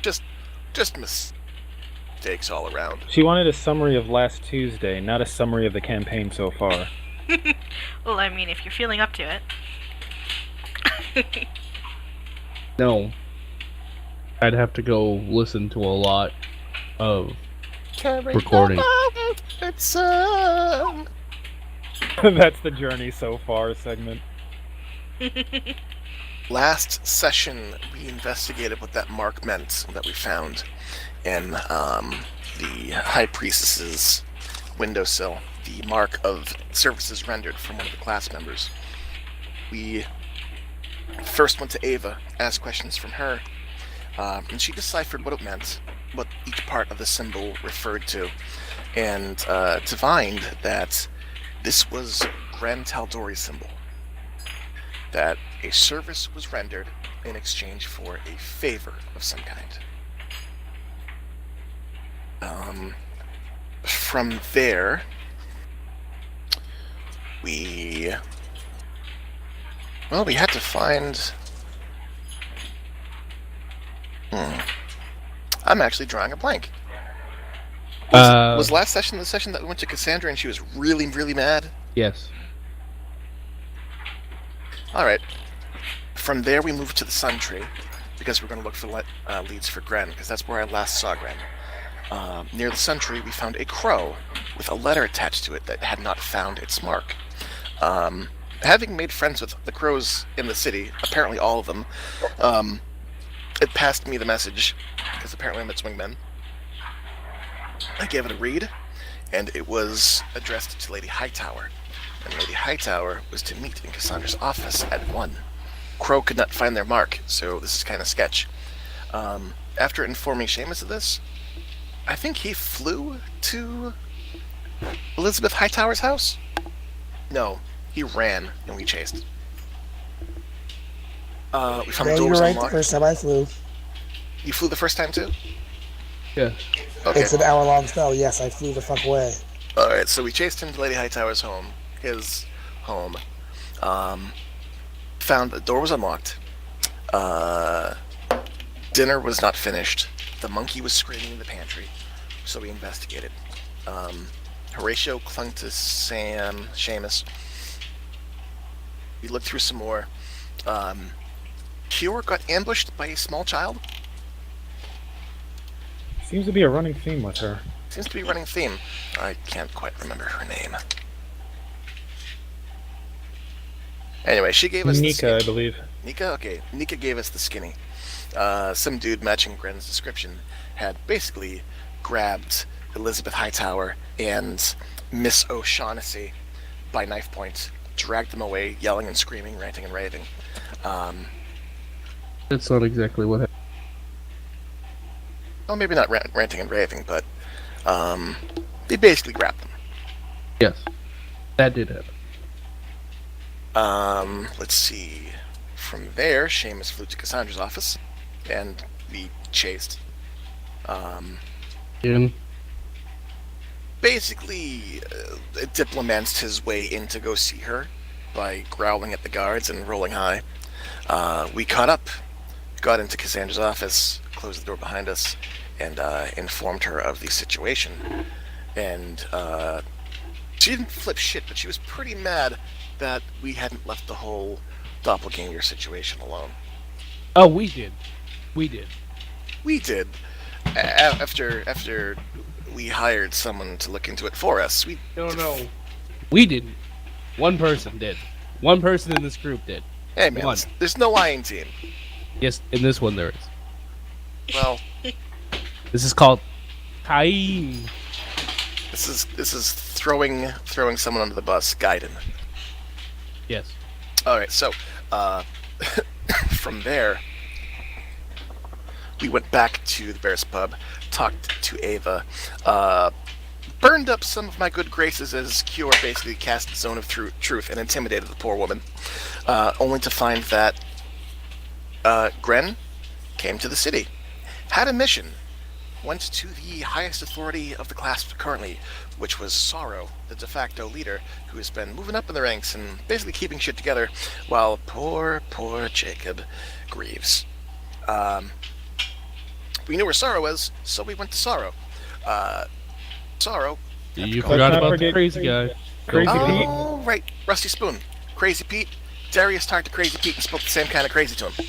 Just mistakes all around. She wanted a summary of last Tuesday, not a summary of the campaign so far. Well, I mean, if you're feeling up to it. No. I'd have to go listen to a lot of recording. It's That's the journey so far segment. Last session, we investigated what that mark meant that we found in the High Priestess's windowsill. The mark of services rendered from one of the class members. We first went to Ava, asked questions from her, and she deciphered what it meant, what each part of the symbol referred to, and divined that this was Gren Taldori's symbol. That a service was rendered in exchange for a favor of some kind. From there, we had to find... I'm actually drawing a blank. Was last session the session that we went to Cassandra and she was really, really mad? Yes. Alright. From there, we moved to the Sun Tree, because we're going to look for leads for Gren, because that's where I last saw Gren. Near the Sun Tree, we found a crow with a letter attached to it that had not found its mark. Having made friends with the crows in the city, apparently all of them, it passed me the message, because apparently I'm its wingman. I gave it a read, and it was addressed to Lady Hightower. And Lady Hightower was to meet in Cassandra's office at 1. Crow could not find their mark, so this is kind of sketch. After informing Seamus of this, I think he flew to Elizabeth Hightower's house? No, he ran, and we chased. We found the door was You're right. The unlocked. first time I flew, You flew the first time too? Yeah. Okay. it's an hour-long spell. Yes, I flew the fuck away. Alright, so we chased him to Lady Hightower's home. His home. Found the door was unlocked. Dinner was not finished. The monkey was screaming in the pantry. So we investigated. Horatio clung to Seamus. We looked through some more. Kior got ambushed by a small child. Seems to be a running theme with her. Seems to be a running theme. I can't quite remember her name. Anyway, she gave us Nika, I believe. Nika? Okay. Nika gave us the skinny. Some dude matching Gren's description had basically grabbed Elizabeth Hightower and Miss O'Shaughnessy by knife point, dragged them away, yelling and screaming, ranting and raving. That's not exactly what happened. Well, maybe not ranting and raving, but they basically grabbed them. Yes. That did happen. Let's see. From there, Seamus flew to Cassandra's office, and we chased. Again. Basically, diplomanced his way in to go see her by growling at the guards and rolling high. We caught up, got into Cassandra's office, closed the door behind us, and informed her of the situation. And she didn't flip shit, but she was pretty mad that we hadn't left the whole doppelganger situation alone. Oh, we did. We did. We did. After we hired someone to look into it for us. No. We didn't. One person did. One person in this group did. Hey man, One. there's no lying team. Yes, in this one there is. Well, This is called Cain. this is throwing someone under the bus, Gaiden. Yes. Alright, so from there we went back to the Bear's Pub, talked to Ava, burned up some of my good graces as Cure basically cast Zone of Truth and intimidated the poor woman, only to find that Gren came to the city, had a mission, went to the highest authority of the class currently, which was Sorrow, the de facto leader, who has been moving up in the ranks and basically keeping shit together, while poor Jacob grieves. We knew where Sorrow was, so we went to Sorrow. Sorrow. You Let's forgot not about the forget crazy guy. Crazy Pete. Oh, right. Rusty Spoon. Crazy Pete. Darius talked to Crazy Pete and spoke the same kind of crazy to him.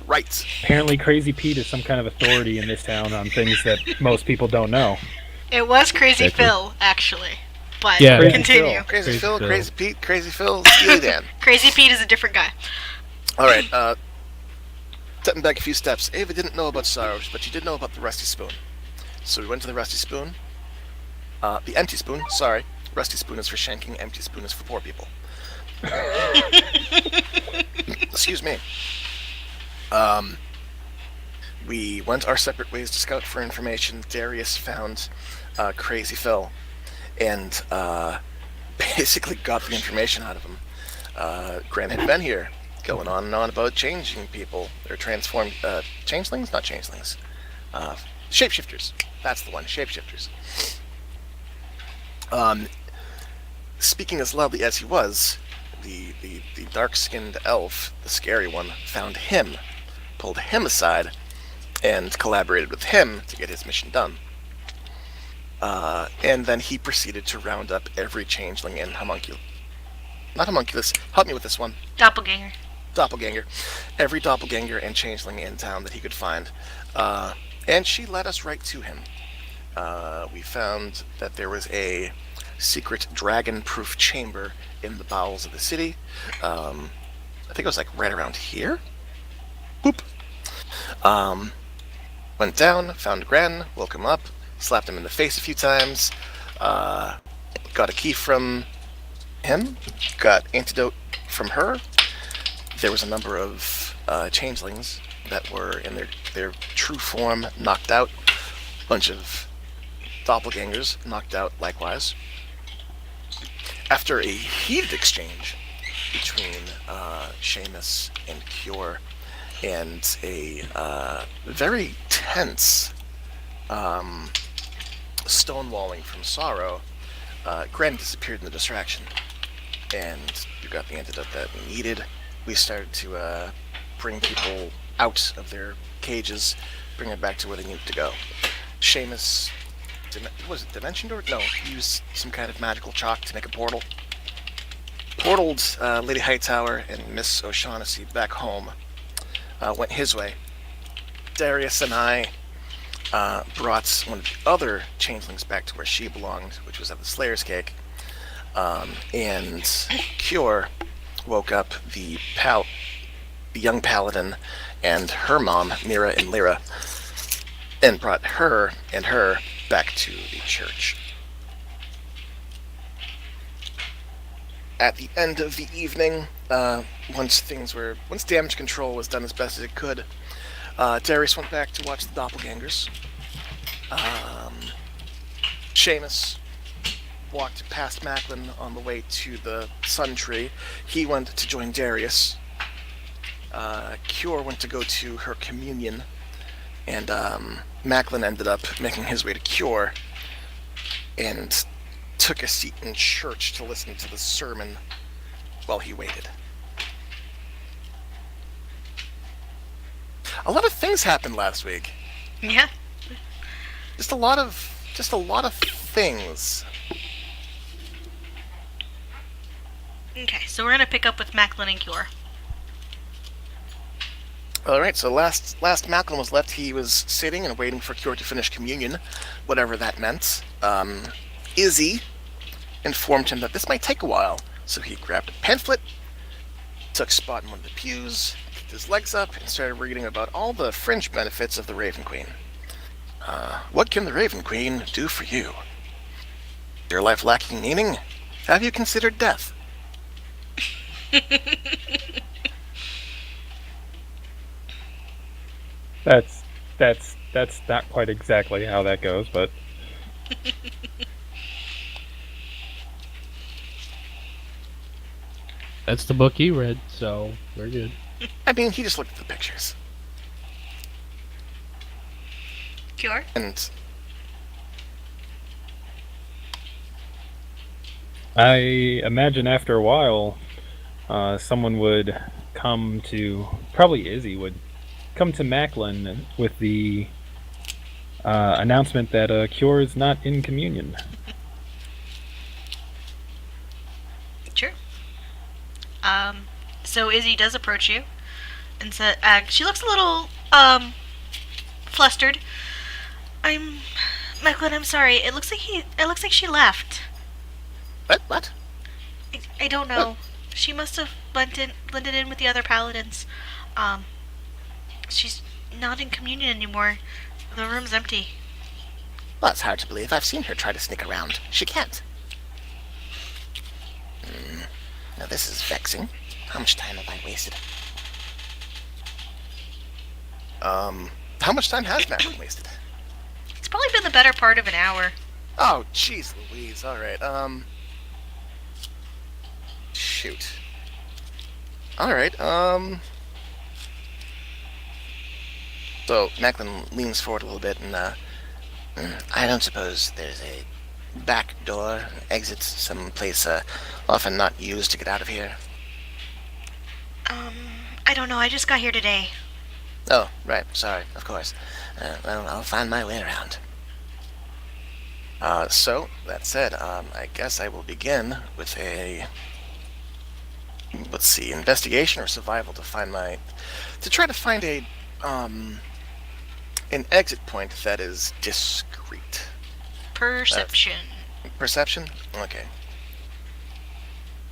Right. Apparently, Crazy Pete is some kind of authority in this town on things that most people don't know. It was Crazy Exactly. Phil, actually. But Yeah. Crazy continue. Phil. Crazy, Crazy Phil, Phil. Crazy Pete, Crazy Phil, Steely Dan. Crazy Pete is a different guy. All right. Stepping back a few steps. Ava didn't know about Sorrow, but she did know about the Rusty Spoon. So we went to the Rusty Spoon. The Empty Spoon. Sorry. Rusty Spoon is for shanking. Empty Spoon is for poor people. Excuse me. We went our separate ways to scout for information. Darius found Crazy Phil and basically got the information out of him. Grant had been here, going on and on about changing people. They're transformed changelings? Not changelings. Shapeshifters. That's the one. Shapeshifters. Speaking as loudly as he was, the dark-skinned elf, the scary one, found him, pulled him aside, and collaborated with him to get his mission done. And then he proceeded to round up every changeling in homunculus. Not homunculus. Help me with this one. Doppelganger. Doppelganger. Every doppelganger and changeling in town that he could find. And she led us right to him. We found that there was a secret dragon-proof chamber in the bowels of the city. I think it was like right around here. Boop. Went down, found Gren, woke him up, slapped him in the face a few times, got a key from him, got antidote from her. There was a number of changelings that were in their true form knocked out. Bunch of doppelgangers knocked out likewise. After a heated exchange between Seamus and Cure, and a very tense stonewalling from Sorrow, Gren disappeared in the distraction, and we got the antidote that we needed. We started to bring people out of their cages, bring them back to where they needed to go. Seamus, was it Dimension Door? No, he used some kind of magical chalk to make a portal. Portaled Lady Hightower and Miss O'Shaughnessy back home. Went his way. Darius and I brought one of the other changelings back to where she belonged, which was at the Slayer's Cake. And Cure woke up the young paladin and her mom, Mira and Lyra, and brought her back to the church. At the end of the evening, once damage control was done as best as it could, Darius went back to watch the doppelgangers. Seamus walked past Macklin on the way to the Sun Tree. He went to join Darius. Cure went to go to her communion, and Macklin ended up making his way to Cure and took a seat in church to listen to the sermon while he waited. A lot of things happened last week. Yeah. Just a lot of things. Okay, so we're gonna pick up with Macklin and Cure. All right, so last Macklin was left, he was sitting and waiting for Cure to finish communion, whatever that meant. Izzy informed him that this might take a while, so he grabbed a pamphlet, took spot in one of the pews, kicked his legs up, and started reading about all the fringe benefits of the Raven Queen. What can the Raven Queen do for you? Is your life lacking meaning? Have you considered death? That's not quite exactly how that goes, but That's the book he read, so we're good. I mean, he just looked at the pictures. Cure? And I imagine after a while, someone would come to, probably Izzy would come to Macklin with the Announcement that Cure is not in communion. Sure. So Izzy does approach you and said, she looks a little, flustered. Macklin, I'm sorry. It looks like she left. What? I don't know. She must have blended in with the other paladins. She's not in communion anymore. The room's empty. Well, it's hard to believe. I've seen her try to sneak around. She can't. Now this is vexing. How much time have I wasted? How much time has Macklin wasted? It's probably been the better part of an hour. Oh, jeez Louise. Alright, shoot. Alright, So, Macklin leans forward a little bit and, I don't suppose there's a back door, exit someplace, often not used to get out of here. I don't know. I just got here today. Oh, right, sorry, of course. Well, I'll find my way around. So, that said, I guess I will begin with a, let's see, investigation or survival to try to find a, an exit point that is discreet. Perception. Perception? Okay.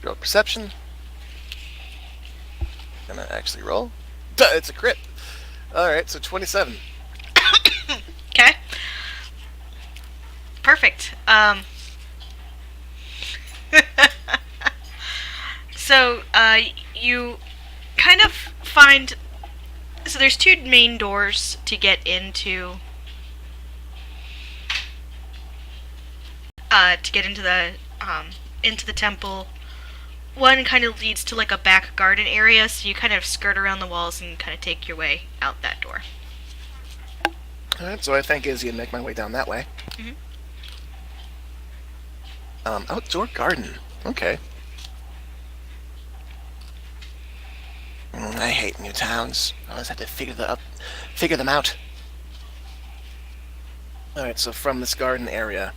Roll perception. Gonna actually roll. Duh, it's a crit! Alright, so 27. Okay. Perfect. So, you kind of find... So there's two main doors to get into... into the temple. One kind of leads to like a back garden area, so you kind of skirt around the walls and kind of take your way out that door. Alright, so I thank Izzy and make my way down that way. Mhm. Outdoor garden. Okay. I hate new towns. I always have to figure them out. Alright, so from this garden area,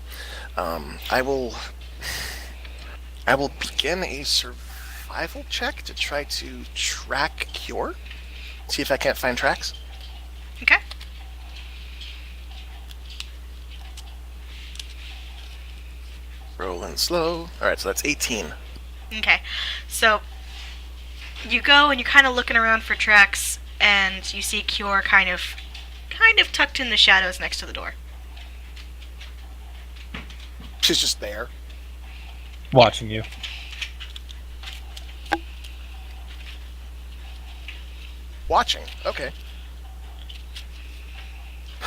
I will begin a survival check to try to track Cure. See if I can't find tracks. Okay. Rolling slow. Alright, so that's 18. Okay. So you go and you're kind of looking around for tracks, and you see Cure kind of tucked in the shadows next to the door. She's just there. Watching you. Watching. Okay.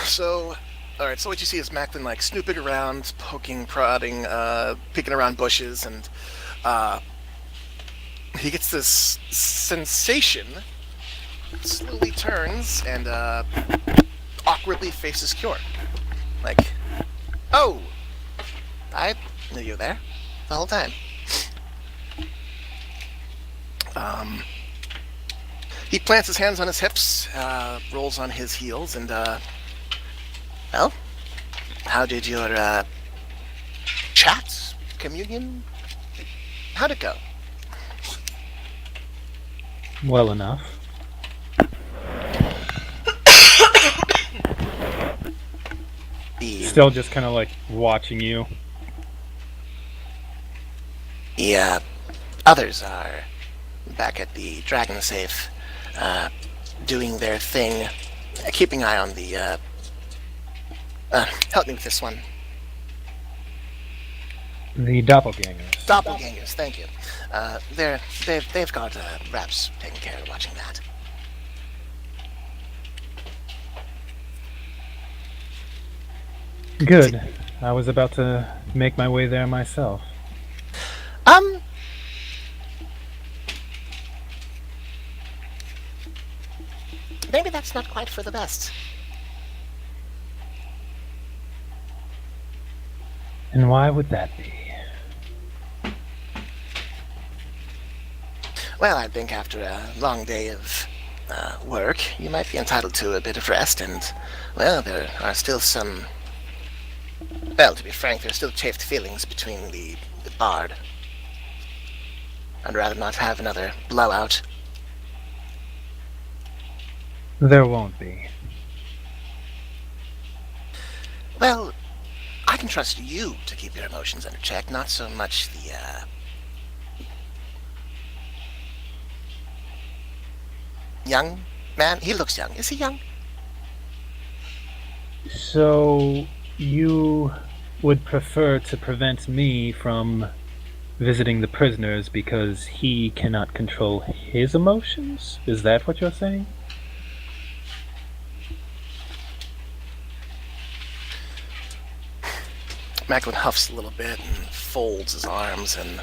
So, alright, so what you see is Macklin, like, snooping around, poking, prodding, peeking around bushes, and, he gets this sensation, slowly turns, and, awkwardly faces Cure. Like, oh! I knew you were there the whole time. He plants his hands on his hips, rolls on his heels, and, well, how did your, chat? Communion? How'd it go? Well enough. Still just kind of like watching you. The, others are back at the Dragon Safe, doing their thing, keeping an eye on the, help me with this one. The doppelgangers. Doppelgangers, thank you. They've got, Raps taking care of watching that. Good. I was about to make my way there myself. Maybe that's not quite for the best. And why would that be? Well, I think after a long day of, work, you might be entitled to a bit of rest, and, well, there are still some... Well, to be frank, there are still chafed feelings between the bard. I'd rather not have another blowout. There won't be. Well, I can trust you to keep your emotions under check, not so much the, young man? He looks young. Is he young? So, you would prefer to prevent me from visiting the prisoners because he cannot control his emotions? Is that what you're saying? Macklin huffs a little bit and folds his arms and...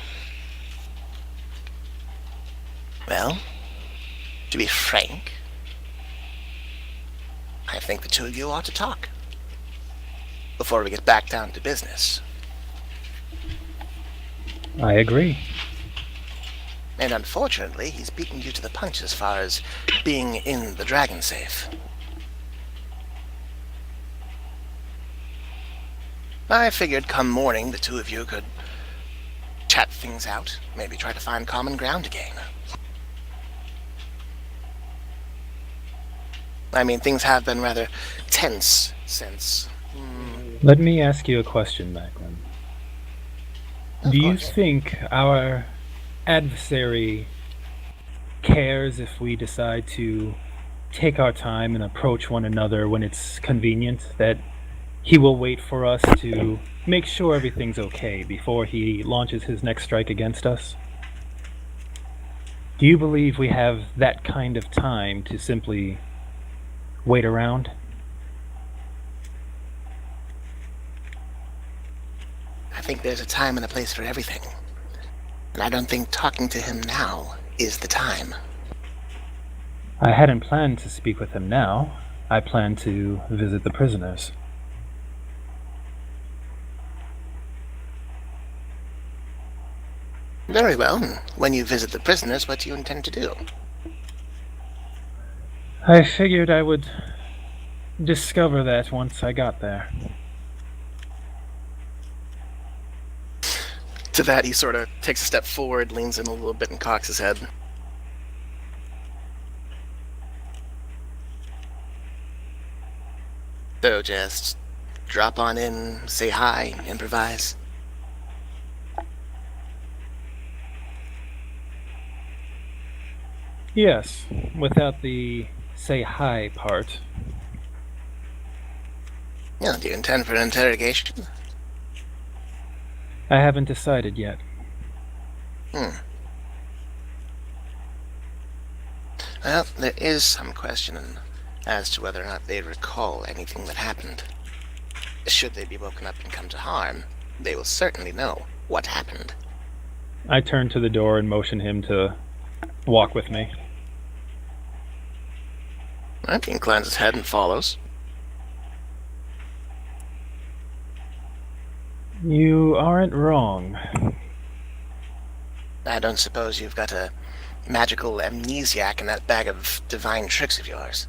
Well, to be frank, I think the two of you ought to talk before we get back down to business. I agree. And unfortunately, he's beaten you to the punch as far as being in the dragon safe. I figured come morning the two of you could chat things out, maybe try to find common ground again. I mean, things have been rather tense since... Let me ask you a question, Macklin. Of Do you course. think our adversary cares if we decide to take our time and approach one another when it's convenient? That he will wait for us to make sure everything's okay before he launches his next strike against us? Do you believe we have that kind of time to simply wait around? I think there's a time and a place for everything. And I don't think talking to him now is the time. I hadn't planned to speak with him now. I planned to visit the prisoners. Very well. When you visit the prisoners, what do you intend to do? I figured I would discover that once I got there. To that, he sort of takes a step forward, leans in a little bit, and cocks his head. So just drop on in, say hi, improvise. Yes, without the say hi part. Yeah, do you intend for an interrogation? I haven't decided yet. Well, there is some question as to whether or not they recall anything that happened. Should they be woken up and come to harm, they will certainly know what happened. I turn to the door and motion him to walk with me. Right, he inclines his head and follows. You aren't wrong. I don't suppose you've got a magical amnesiac in that bag of divine tricks of yours.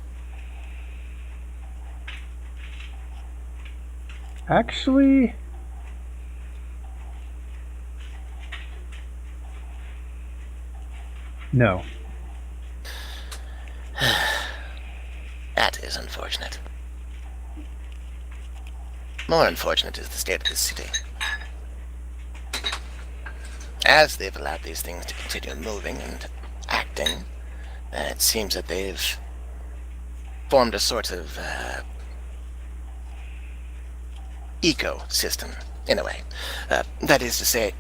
Actually, no. That is unfortunate. More unfortunate is the state of this city. As they've allowed these things to continue moving and acting, it seems that they've formed a sort of ecosystem, in a way. That is to say,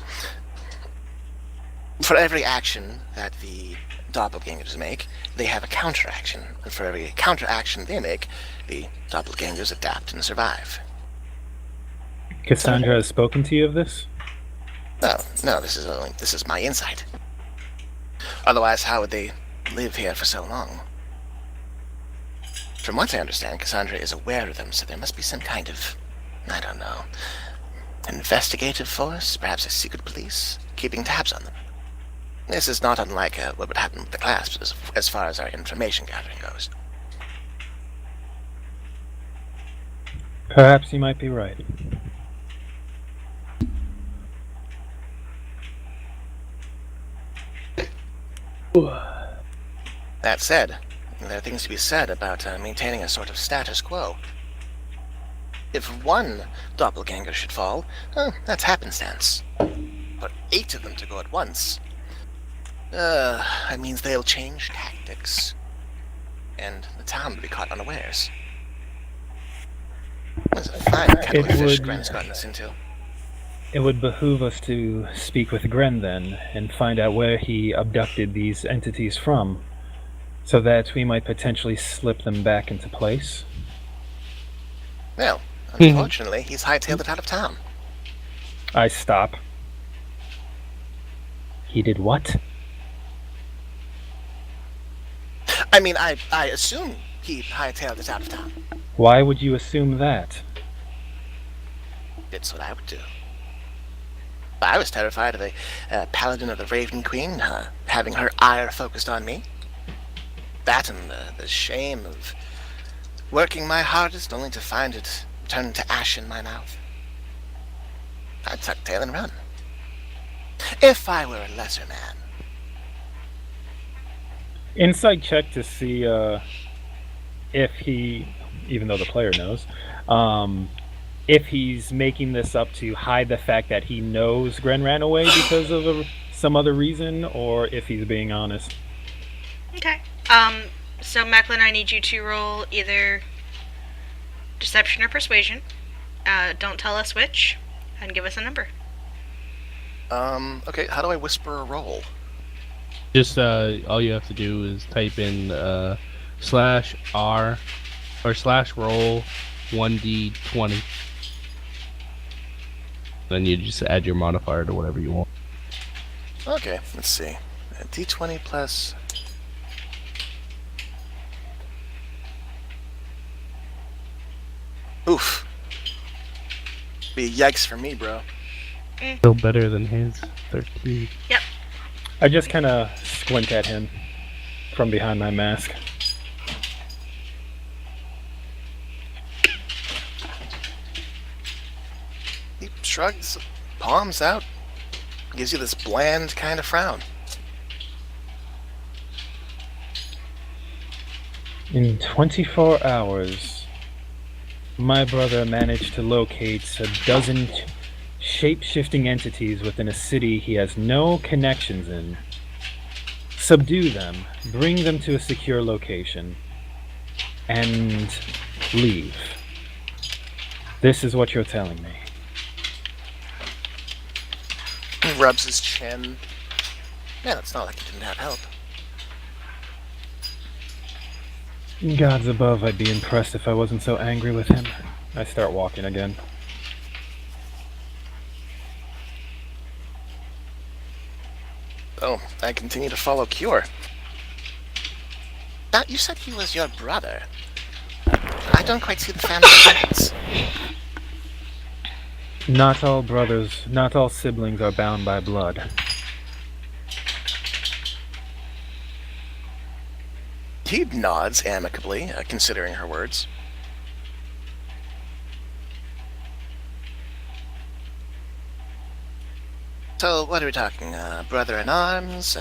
for every action that the doppelgangers make, they have a counteraction. And for every counteraction they make, the doppelgangers adapt and survive. Cassandra has spoken to you of this? Oh, no, this is my insight. Otherwise, how would they live here for so long? From what I understand, Cassandra is aware of them, so there must be some kind of, I don't know, investigative force, perhaps a secret police, keeping tabs on them. This is not unlike what would happen with the clasps as far as our information gathering goes. Perhaps you might be right. That said, there are things to be said about maintaining a sort of status quo. If one doppelganger should fall, that's happenstance. But 8 of them to go at once, that means they'll change tactics. And the town will be caught unawares. That's a fine kettle of fish Gren's gotten us into. It would behoove us to speak with Gren then, and find out where he abducted these entities from, so that we might potentially slip them back into place. Well, unfortunately, he's hightailed it out of town. I stop. He did what? I mean, I assume he hightailed it out of town. Why would you assume that? It's what I would do. I was terrified of a paladin of the Raven Queen having her ire focused on me. That and the shame of working my hardest only to find it turn to ash in my mouth. I'd tuck tail and run. If I were a lesser man. Insight check to see if he, even though the player knows, if he's making this up to hide the fact that he knows Gren ran away because of some other reason, or if he's being honest. Okay. So Macklin, I need you to roll either deception or persuasion. Don't tell us which, and give us a number. Okay, how do I whisper a roll? Just all you have to do is type in /R or /roll 1d20. Then you just add your modifier to whatever you want. Okay, let's see. D20 plus... Oof. Be a yikes for me, bro. Still better than his 13. I just kind of squint at him from behind my mask. He shrugs, palms out, gives you this bland kind of frown. In 24 hours, my brother managed to locate a dozen shape-shifting entities within a city he has no connections in. Subdue them, bring them to a secure location, and leave. This is what you're telling me. He rubs his chin. Man, it's not like he didn't have help. Gods above, I'd be impressed if I wasn't so angry with him. I start walking again. Oh, I continue to follow Cure. Now, you said he was your brother. I don't quite see the family ties. Not all brothers, not all siblings are bound by blood. He nods amicably, considering her words. So, what are we talking? Brother-in-arms?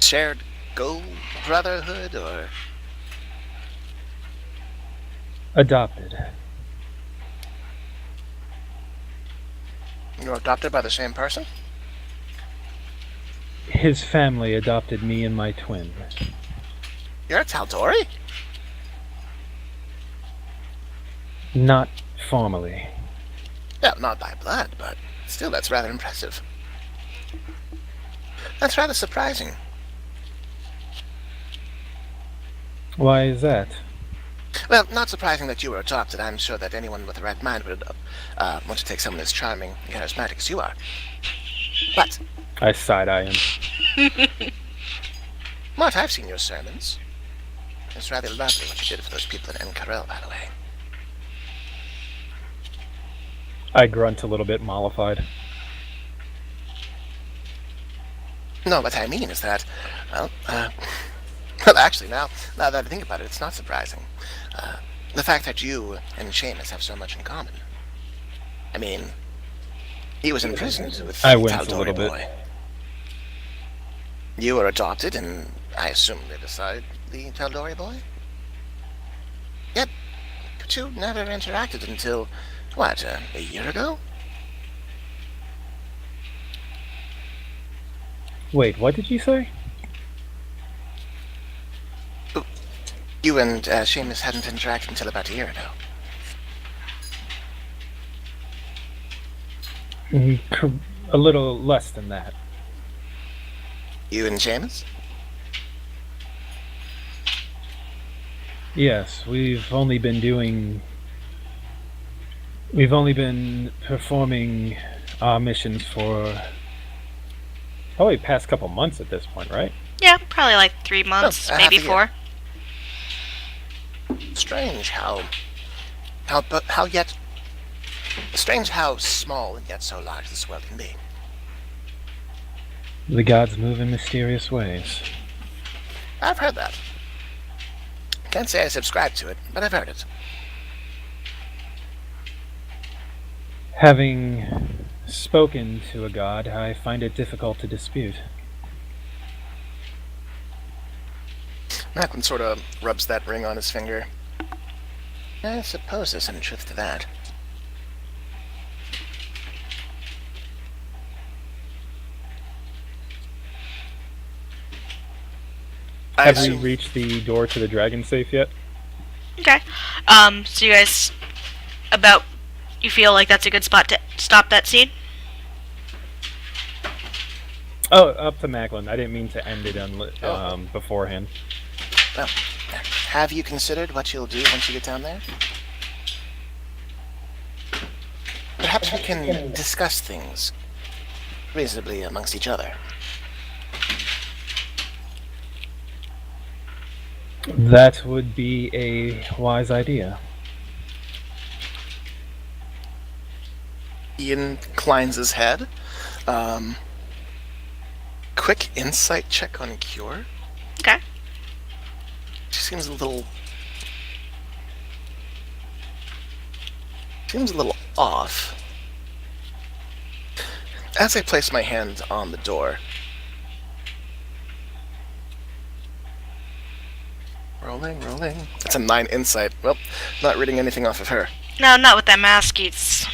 Shared gold brotherhood, or... Adopted. You were adopted by the same person? His family adopted me and my twin. You're a Tal'Dori? Not formally. Well, not by blood, but still, that's rather impressive. That's rather surprising. Why is that? Well, not surprising that you were adopted. I'm sure that anyone with the right mind would want to take someone as charming and charismatic as you are. But, I side-eye him. Mart, I've seen your sermons. It's rather lovely what you did for those people in Encarel, by the way. I grunt a little bit, mollified. No, what I mean is that, well, actually, now that I think about it, it's not surprising. the fact that you and Seamus have so much in common. I mean, he was imprisoned with I wince a Taldori little bit. boy. You were adopted, and I assume they beside the Taldori boy? Yet, you two never interacted until, what, a year ago? Wait, what did you say? You and Seamus hadn't interacted until about a year ago. A little less than that. You and Seamus? Yes, we've only been performing our missions for probably past couple months at this point, right? Yeah, probably like 3 months, half maybe a year. 4. Strange how small and yet so large this world can be. The gods move in mysterious ways. I've heard that. Can't say I subscribe to it, but I've heard it. Having spoken to a god, I find it difficult to dispute. Macklin sort of rubs that ring on his finger. I suppose there's some truth to that. I Have we assume reached the door to the dragon safe yet? Okay. So you guys, you feel like that's a good spot to stop that scene? Oh, up to Macklin. I didn't mean to end it beforehand. Well, have you considered what you'll do once you get down there? Perhaps we can discuss things reasonably amongst each other. That would be a wise idea. He inclines his head. Quick insight check on Cure. Okay. She seems a little off. As I place my hand on the door, rolling. That's a 9 insight. Well, not reading anything off of her. No, not with that mask. It's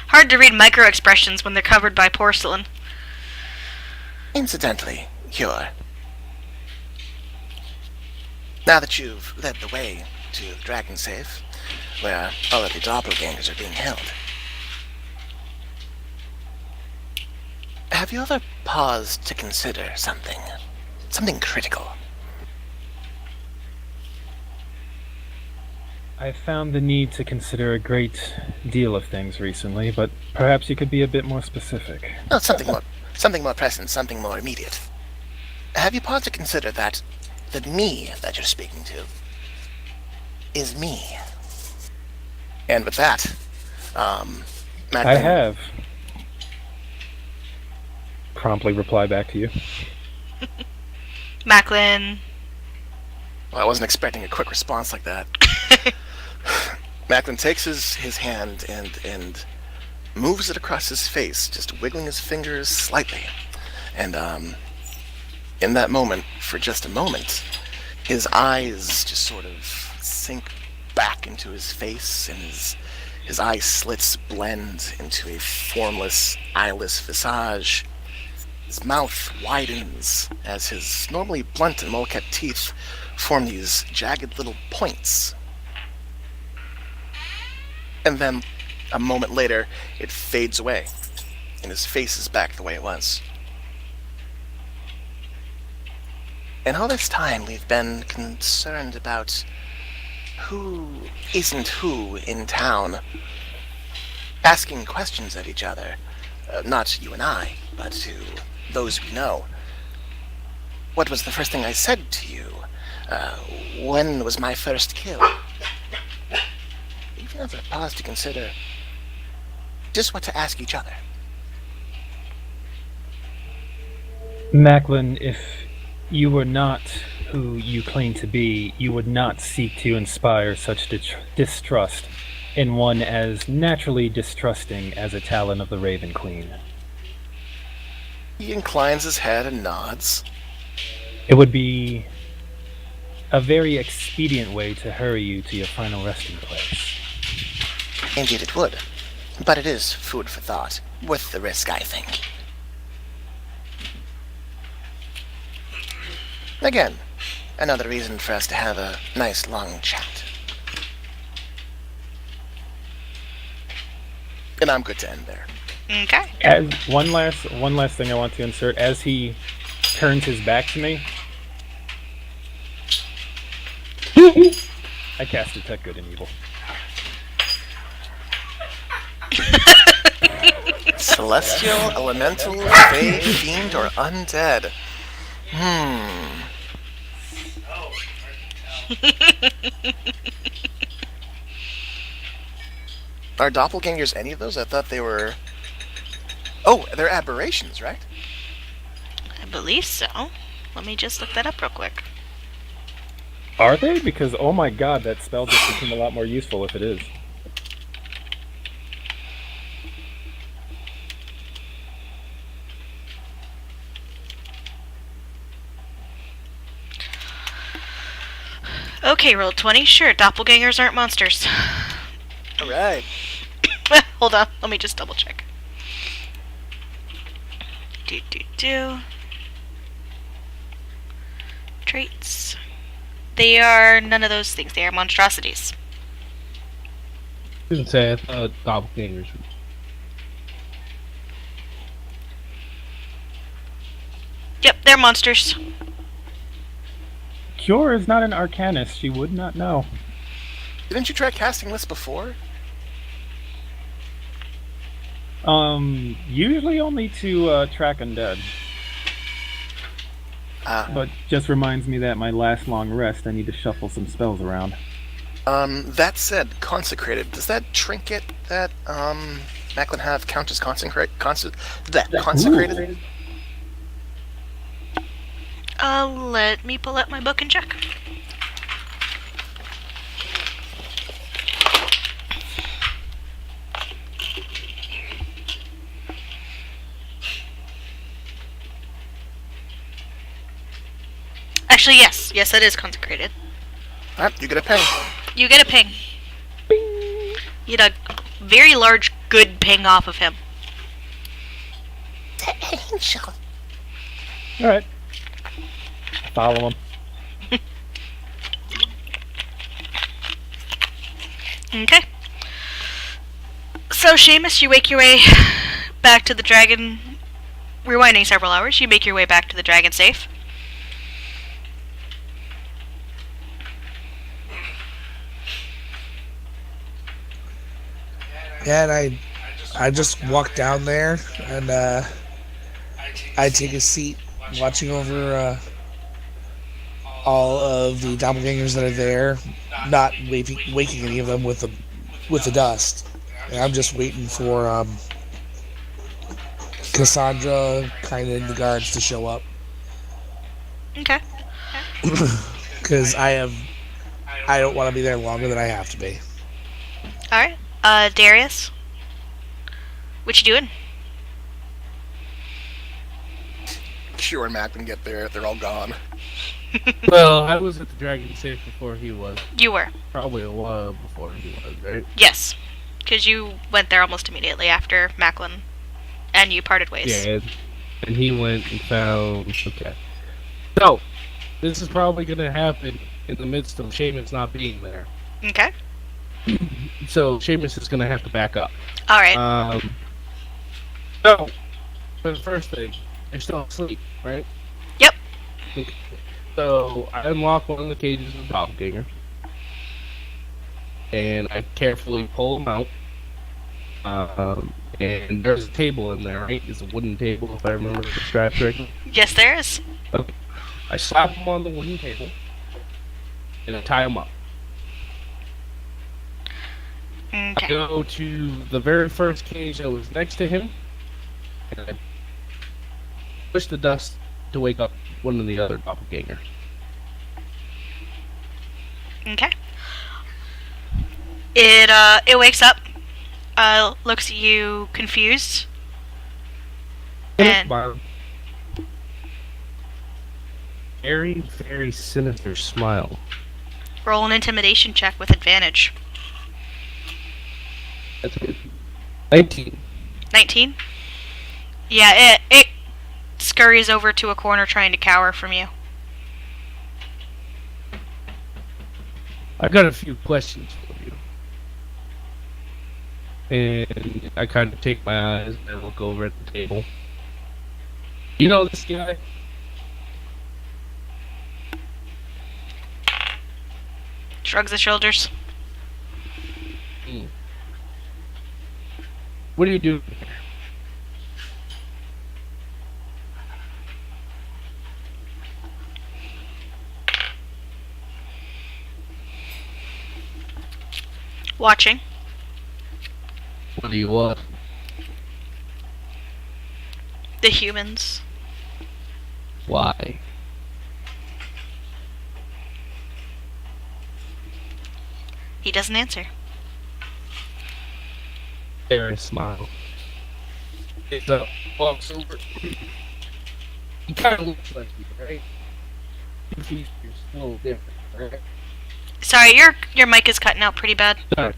hard to read micro expressions when they're covered by porcelain. Incidentally, Cure, now that you've led the way to the Dragon Safe, where all of the doppelgangers are being held, have you ever paused to consider something critical? I've found the need to consider a great deal of things recently, but perhaps you could be a bit more specific. No, something more present, something more immediate. Have you paused to consider that the me that you're speaking to is me? And with that, Matt, I have. Promptly reply back to you. Macklin. Well, I wasn't expecting a quick response like that. Macklin takes his hand and moves it across his face, just wiggling his fingers slightly. And in that moment, for just a moment, his eyes just sort of sink back into his face, and his eye slits blend into a formless, eyeless visage. His mouth widens as his normally blunt and well-kept teeth form these jagged little points. And then, a moment later, it fades away, and his face is back the way it was. And all this time, we've been concerned about who isn't who in town, asking questions of each other. Not you and I, but to those we know. What was the first thing I said to you? When was my first kill? You've never paused to consider just what to ask each other. Macklin, if you were not who you claim to be, you would not seek to inspire such distrust in one as naturally distrusting as a Talon of the Raven Queen. He inclines his head and nods. It would be a very expedient way to hurry you to your final resting place. Indeed it would. But it is food for thought. Worth the risk, I think. Again, another reason for us to have a nice long chat. And I'm good to end there. Okay. As one last thing I want to insert, as he turns his back to me, I cast Detect Good and Evil. Celestial, elemental, fey, fiend, or undead? Are doppelgangers any of those? I thought they were... Oh, they're aberrations, right? I believe so. Let me just look that up real quick. Are they? Because, oh my god, that spell just became a lot more useful if it is. Okay, roll 20. Sure, doppelgangers aren't monsters. Alright. Hold on, let me just double check. Do. Traits. They are none of those things. They are monstrosities. Didn't say I thought doppelgangers. Yep, they're monsters. Cure is not an arcanist. She would not know. Didn't you try casting this before? Usually only to track undead. But just reminds me that my last long rest, I need to shuffle some spells around. That said, consecrated. Does that trinket that Macklin have count as consecrated? Let me pull up my book and check. Actually, yes. Yes, that is consecrated. Alright, you get a ping. You get a ping. You get a very large, good ping off of him. Angel. Alright. Follow him. Okay. So, Seamus, you make your way back to the dragon. Rewinding several hours, you make your way back to the dragon safe. Yeah, and I just walk down there and I take a seat watching over all of the doppelgangers that are there, not waking any of them with the dust. And I'm just waiting for Cassandra, kind of, and the guards to show up. Okay. Because I don't want to be there longer than I have to be. Alright. Darius? What you doing? Cure and Macklin get there, they're all gone. Well, I was at the Dragon Safe before he was. You were. Probably a while before he was, right? Yes. Because you went there almost immediately after Macklin and you parted ways. Yeah, and he went and found... Okay. So, this is probably going to happen in the midst of Seamus not being there. Okay. So, Seamus is going to have to back up. Alright. So, for the first thing, they're still asleep, right? Yep. Okay. So, I unlock one of the cages of the doppelganger. And I carefully pull them out. And there's a table in there, right? It's a wooden table, if I remember the strap correctly. Yes, there is. Okay. I slap them on the wooden table. And I tie them up. I Okay. go to the very first cage that was next to him. And I push the dust to wake up one of the other doppelganger. Okay. It wakes up, looks at you confused. And Smile. Very, very sinister smile. roll an intimidation check with advantage. That's good. 19. 19? Yeah, it scurries over to a corner trying to cower from you. I got a few questions for you. And I kind of take my eyes and I look over at the table. You know this guy? Shrugs his shoulders. What are you doing? Watching. What do you want? The humans. Why? He doesn't answer. There, smile. It's walks over. He kind of looks like you, right? He's a little different, right? Sorry, your mic is cutting out pretty bad. Sorry.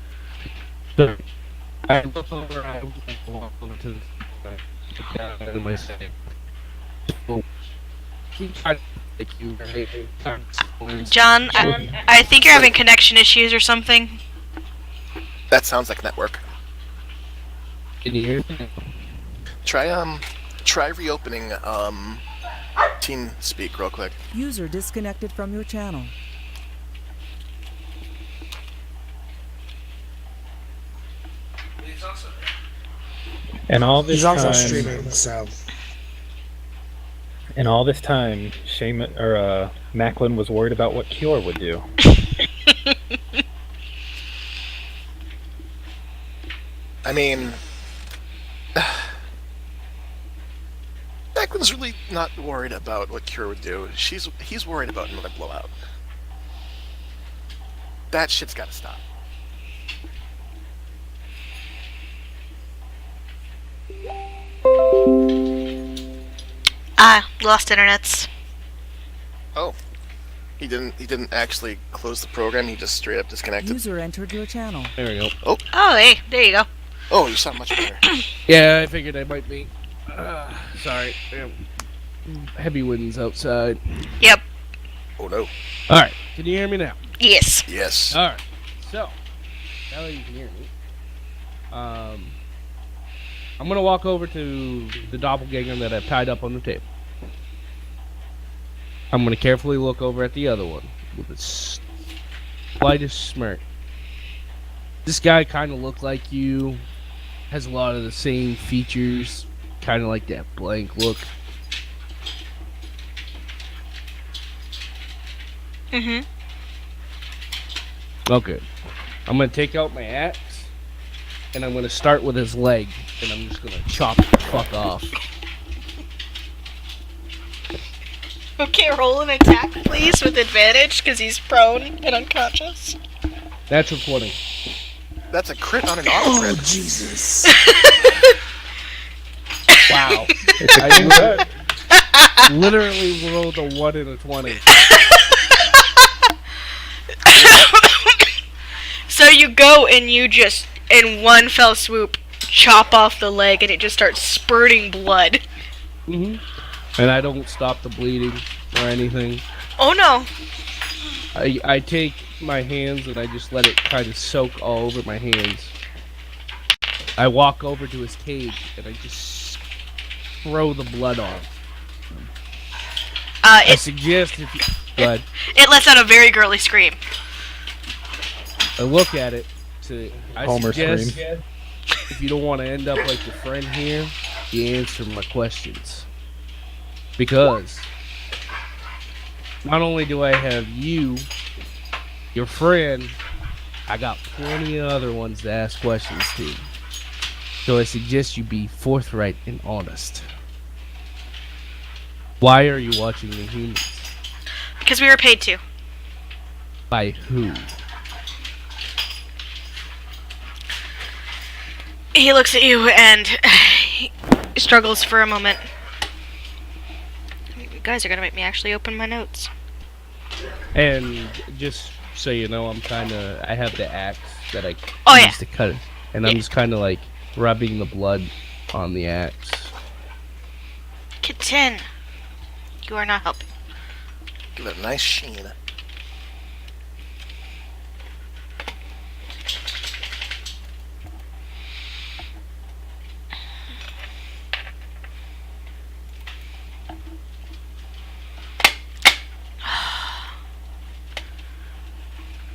Sorry. I look over. I walk over to the side. Look down at my side. So, he kind of like you, right? John, I think you're having connection issues or something. That sounds like network. Can you hear me? Try reopening TeamSpeak real quick. User disconnected from your channel. And all this He's also time, streaming, so and all this time, Macklin was worried about what Cure would do. I mean, Declan's really not worried about what Cure would do. He's worried about another blowout. That shit's gotta stop. Lost internets. Oh. He didn't actually close the program, he just straight up disconnected. User entered your channel. There we go. Oh, hey, there you go. Oh, you sound much better. Yeah, I figured I might be. Sorry. Heavy winds outside. Yep. Oh no. Alright, can you hear me now? Yes. Yes. Alright, so, now that you can hear me, I'm gonna walk over to the doppelganger that I've tied up on the table. I'm gonna carefully look over at the other one with the slightest smirk. This guy kind of looked like you, has a lot of the same features, kind of like that blank look. Mm-hmm. Okay. I'm gonna take out my axe, and I'm gonna start with his leg, and I'm just gonna chop the fuck off. Okay, roll an attack, please, with advantage, because he's prone and unconscious. Natural 20. That's a crit on an auto oh crit. Jesus! Wow. It's a I good bet. literally rolled a 1 and a 20. So you go and you just, in one fell swoop, chop off the leg and it just starts spurting blood. Mm-hmm. And I don't stop the bleeding or anything. Oh no. I take my hands and I just let it kind of soak all over my hands. I walk over to his cage and I just throw the blood on. I suggest if you... Go ahead. It lets out a very girly scream. I look at it. I Homer suggest scream. if you don't want to end up like your friend here, you answer my questions. Because not only do I have you, your friend, I got plenty of other ones to ask questions to. So I suggest you be forthright and honest. Why are you watching the humans? Because we were paid to. By who? He looks at you and he struggles for a moment. You guys are gonna make me actually open my notes. And just so you know, I have the axe that I Oh, use yeah. to cut it. And I'm just kind of like rubbing the blood on the axe. Kitten, you are not helping. Give it a nice sheen.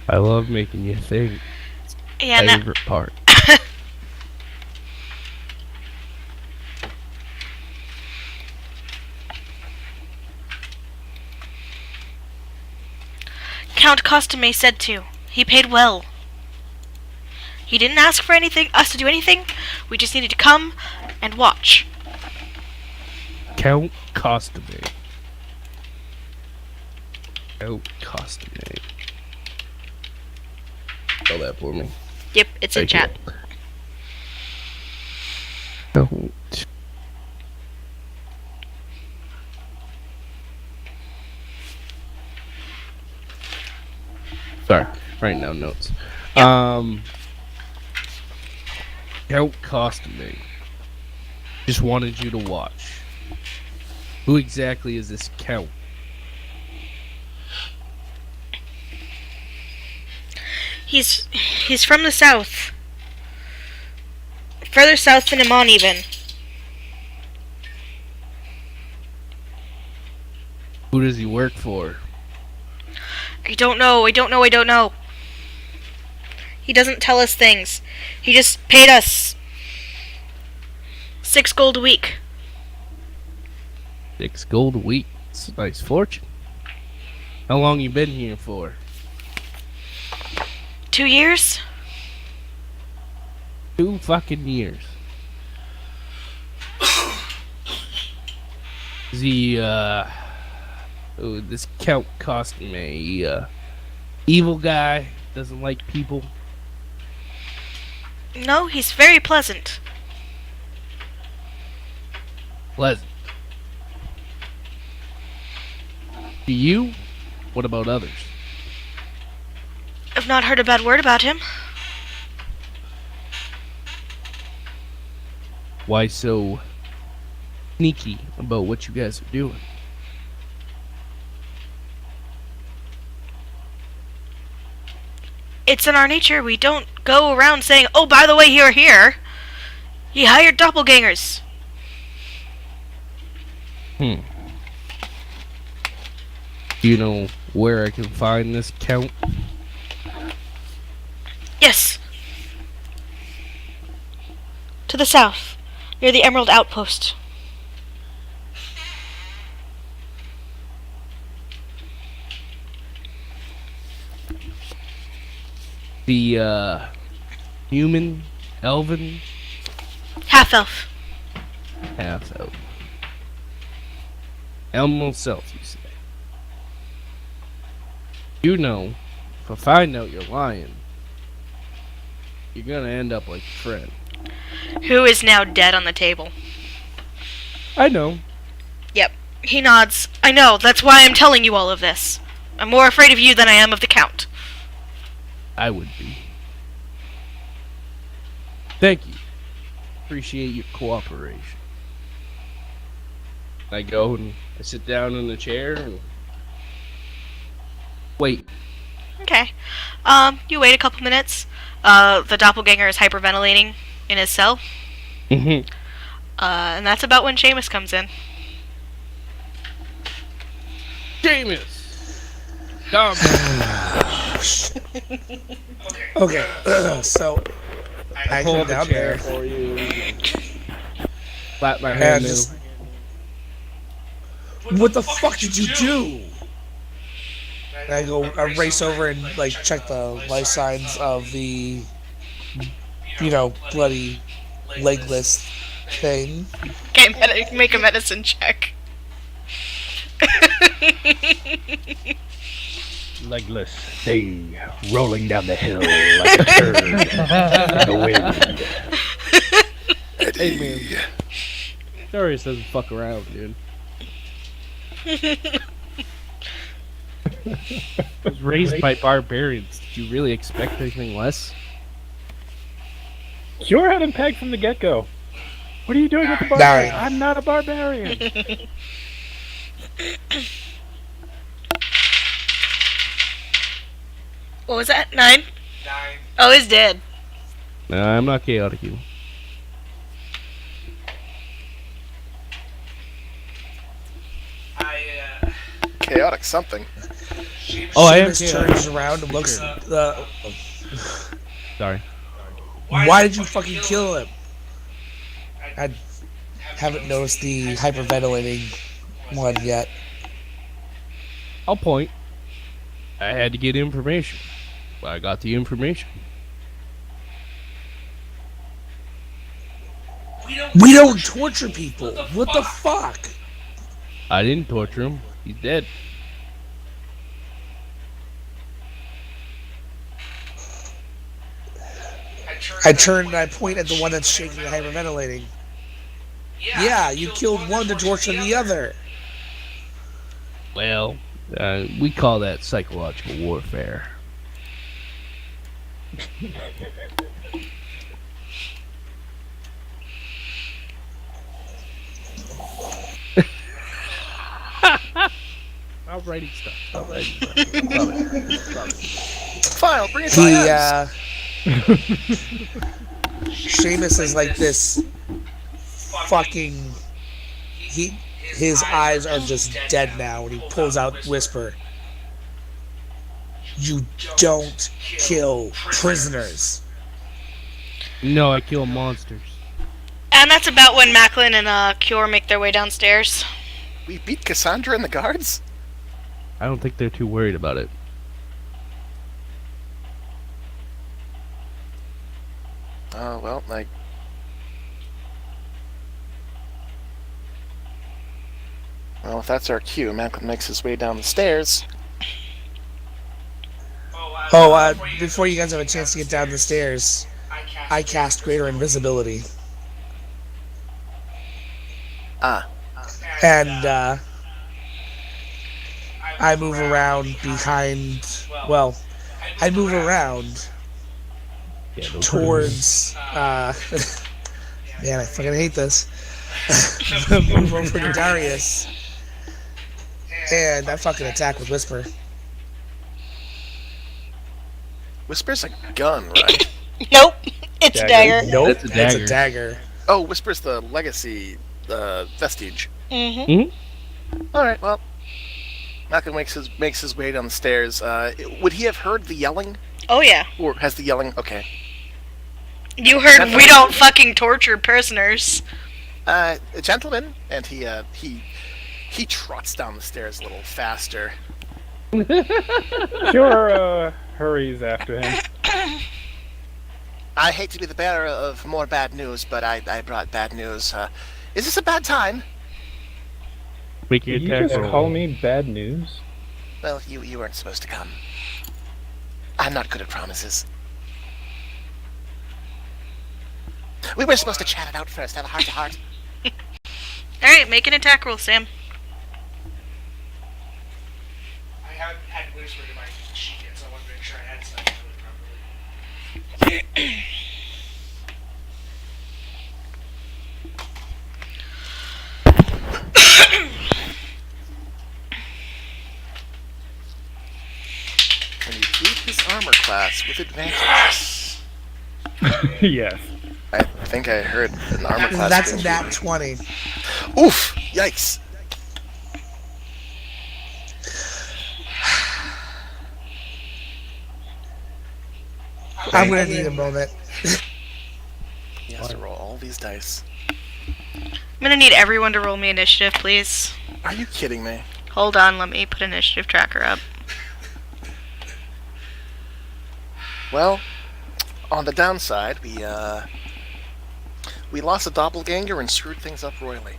I love making you think. Yeah, no, Favorite part. Count Costume said to. He paid well. He didn't ask for us to do anything. We just needed to come and watch. Count Costume. Count Costume. Spell that for me. Yep, it's in Thank chat. you. Count. Sorry, writing down notes. Count Costume. Just wanted you to watch. Who exactly is this Count? He's from the south. Further south than Amon even. Who does he work for? I don't know. He doesn't tell us things. He just paid us 6 gold a week. 6 gold a week. It's a nice fortune. How long you been here for? 2 years? 2 fucking years. This Count Costume, evil guy, doesn't like people. No, he's very pleasant. Pleasant. To you? What about others? I've not heard a bad word about him. Why so sneaky about what you guys are doing? It's in our nature. We don't go around saying, oh, by the way, you're here. He hired doppelgangers. Do you know where I can find this Count? Yes. To the south, near the Emerald Outpost. The, human, elven, Half-elf. half-elf. Elmo self, you say. You know, if I find out you're lying, you're gonna end up like Fred. Who is now dead on the table. I know. Yep. He nods. I know. That's why I'm telling you all of this. I'm more afraid of you than I am of the Count. I would be. Thank you. Appreciate your cooperation. I go and I sit down in the chair and wait. Okay. You wait a couple minutes. The doppelganger is hyperventilating in his cell. Mm-hmm. And that's about when Seamus comes in. Seamus! Come. Okay, so I Pull come up a down chair there for you. Slap my and hand just. What the fuck did you do? And I race over and like check the life signs of the, bloody legless thing. Okay, make a medicine check. legless thing rolling down the hill like a turd in the wind. Hey man, Darius doesn't fuck around, dude. I was raised by barbarians. Did you really expect anything less? Cure had him pegged from the get-go. What are you doing with the Nine. barbarian? I'm not a barbarian. What was that? 9? Oh, he's dead. No, I'm not chaotic you. Chaotic something. Oh, I am Seamus chaotic. turns around and looks. Sorry. Why did you fucking kill him? I haven't noticed the hyperventilating one yet. I'll point. I had to get information. Well, I got the information. We don't torture people. What the fuck? I didn't torture him. He's dead. I turn and I point at the one that's shaking and hyperventilating. Yeah, you killed one to torture the other. Well, we call that psychological warfare. Stop writing stuff. Stop writing stuff. Stop it. Fine, I'll bring it to He, my eyes. Seamus is like this fucking. His eyes are just dead now, and he pulls out Whisper. You don't kill prisoners. No, I kill monsters. And that's about when Macklin and Cure make their way downstairs. We beat Cassandra and the guards? I don't think they're too worried about it. Oh, well, like... Well, if that's our cue, Macklin makes his way down the stairs. Oh, before you guys have a chance to get down the stairs, I cast Greater Invisibility. Ah. And, I move around behind... Well, I move around Yeah, no towards... Man, I fucking hate this. Move over to Darius. And I fucking attack with Whisper. Whisper's a gun, right? Nope, it's a dagger. Nope, That's a it's dagger. a dagger. Oh, Whisper's the legacy vestige. Mm-hmm. Alright, well... Malcolm makes his way down the stairs. Would he have heard the yelling? Oh yeah. Or has the yelling... Okay. You heard we don't fucking torture prisoners. Gentlemen, and he trots down the stairs a little faster. Cure hurries after him. I hate to be the bearer of more bad news, but I brought bad news. Is this a bad time? Make your Did you attack just roll. call me bad news? Well, you weren't supposed to come. I'm not good at promises. We were supposed to chat it out first, have a heart-to-heart. Alright, make an attack roll, Sam. I haven't had Whisper in my sheet yet, so I wanted to make sure I had stuff properly. Can you beat his armor class with advantage? Yes. I think I heard an armor class. That's a being nat 20. beaten. Oof! Yikes! I'm gonna need a moment. He has to roll all these dice. I'm gonna need everyone to roll me initiative, please. Are you kidding me? Hold on, let me put initiative tracker up. Well, on the downside, we lost a doppelganger and screwed things up royally.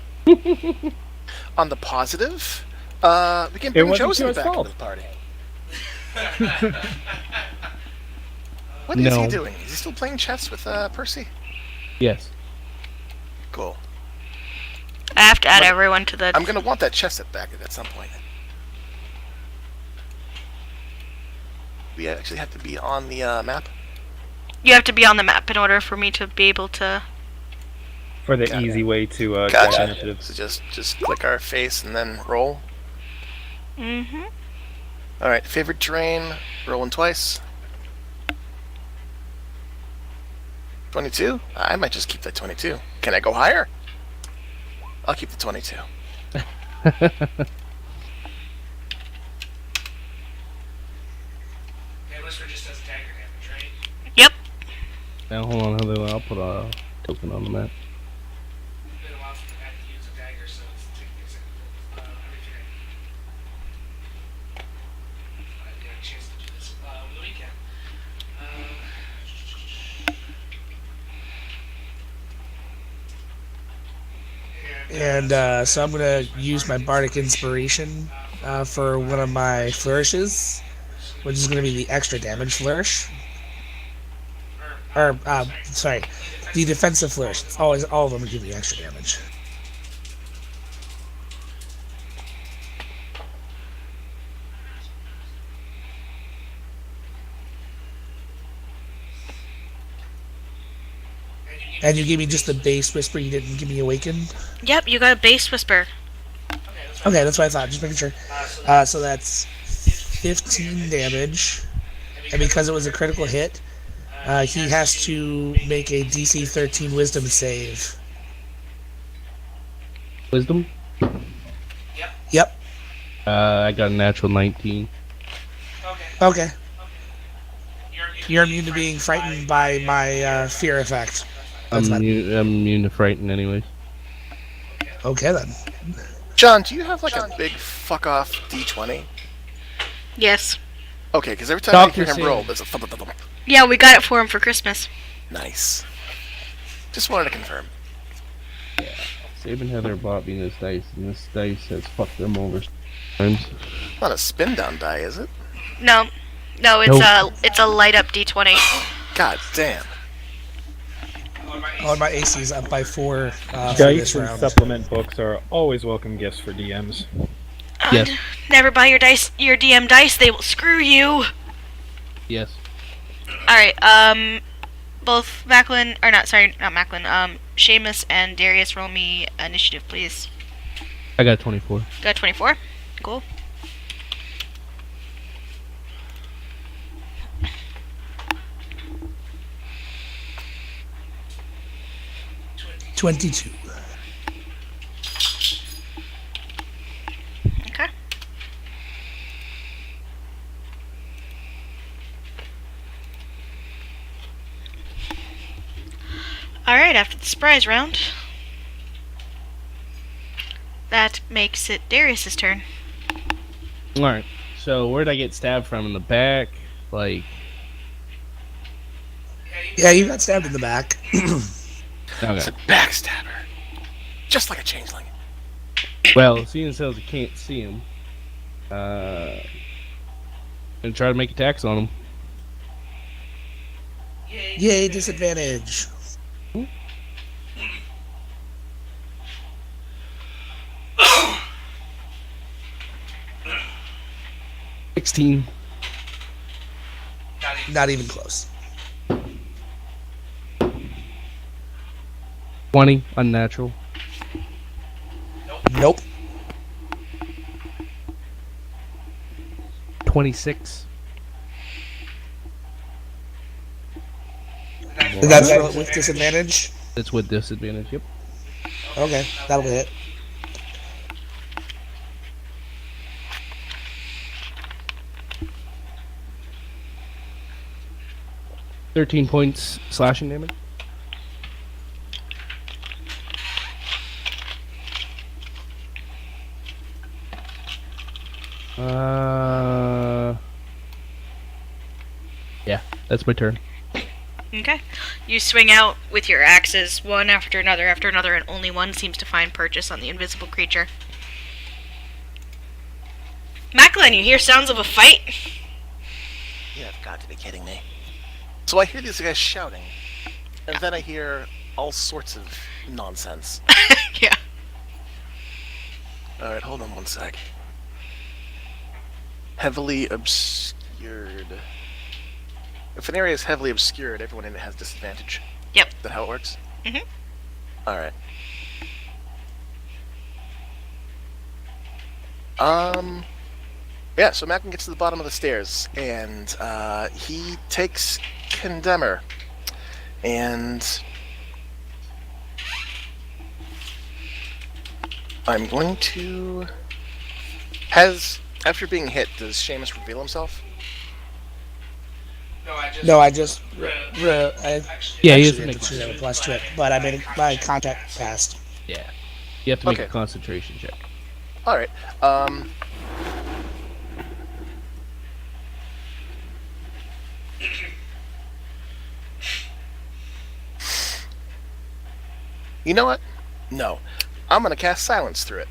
On the positive, we can It bring wasn't Josie Cure's back fault. into the party. What is No. he doing? Is he still playing chess with Percy? Yes. Cool. I have to add But everyone to the. I'm gonna want that chess set back at some point. We actually have to be on the map. You have to be on the map in order for me to be able to. For the Got it. easy way to get Gotcha. initiative. So just click our face and then roll. Mm-hmm. All right. Favorite terrain. Rolling twice. 22. I might just keep that 22. Can I go higher? I'll keep the 22. Yep. Now hold on, Heather. I'll put a token on the map. And so I'm gonna use my bardic inspiration for one of my flourishes, which is gonna be the extra damage flourish. Or sorry, the defensive flourish. It's always all of them give you extra damage. And you gave me just the base whisper. You didn't give me awakened. Yep. You got a base whisper. Okay, that's what I thought. Just making sure. So that's 15 damage, and because it was a critical hit, he has to make a DC 13 Wisdom save. Wisdom? Yep. I got a natural 19. Okay. You're immune to being frightened by my fear effect. That's fine. I'm immune to frighten anyways. Okay then. John, do you have like a big fuck off D20? Yes. Okay, because every time I Dr. hear him Sam. roll, there's a thump, thump, thump. Yeah, we got it for him for Christmas. Nice. Just wanted to confirm. Sab and Heather bought me this dice, and this dice has fucked them over times. Not a spin down die, is it? No, it's Nope. a light up D20. God damn. Oh, my AC is up by 4 for Dice this and round. supplement books are always welcome gifts for DMs. Yes. Never buy your DM dice. They will screw you. Yes. All right. Both Macklin or not Macklin. Seamus and Darius, roll me initiative, please. I got 24. Got 24. Cool. $22. Okay. All right. After the surprise round, that makes it Darius's turn. Alright. So where'd I get stabbed from? In the back? Like, Yeah, you got stabbed in the back. It's okay. a backstabber. Just like a changeling. Well, seeing as I can't see him, gonna try to make attacks on him. Yay, disadvantage. $16. Not even close. 20. Unnatural. Nope. 26. And that's with disadvantage? That's with disadvantage, yep. Okay, that'll hit. $13 points slashing damage. Yeah, that's my turn. Okay. You swing out with your axes, one after another, and only one seems to find purchase on the invisible creature. Macklin, you hear sounds of a fight? You have got to be kidding me. So I hear these guys shouting, and then I hear all sorts of nonsense. Yeah. Alright, hold on one sec. Heavily obscured. If an area is heavily obscured, everyone in it has disadvantage. Yep. Is that how it works? Mhm. Alright. Yeah, so Malcolm gets to the bottom of the stairs, and he takes Condemner. And I'm going to... After being hit, does Seamus reveal himself? No, I just. Yeah, he actually has to had make. to choose a plus to it, but I made my contact passed. Yeah, you have to make a Okay. concentration check. Alright. You know what? No. I'm going to cast Silence through it.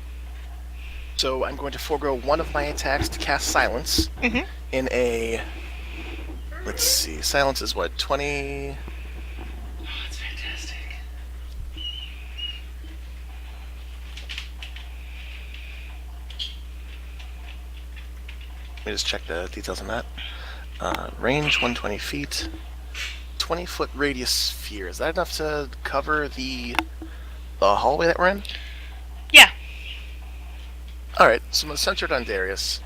So I'm going to forego one of my attacks to cast Silence Mhm. in a... Let's see. Silence is what? 20... Oh, that's fantastic. Let me just check the details on that. Range 120 feet. 20-foot radius sphere. Is that enough to cover the hallway that we're in? Yeah. Alright, so I'm going to center it on Darius.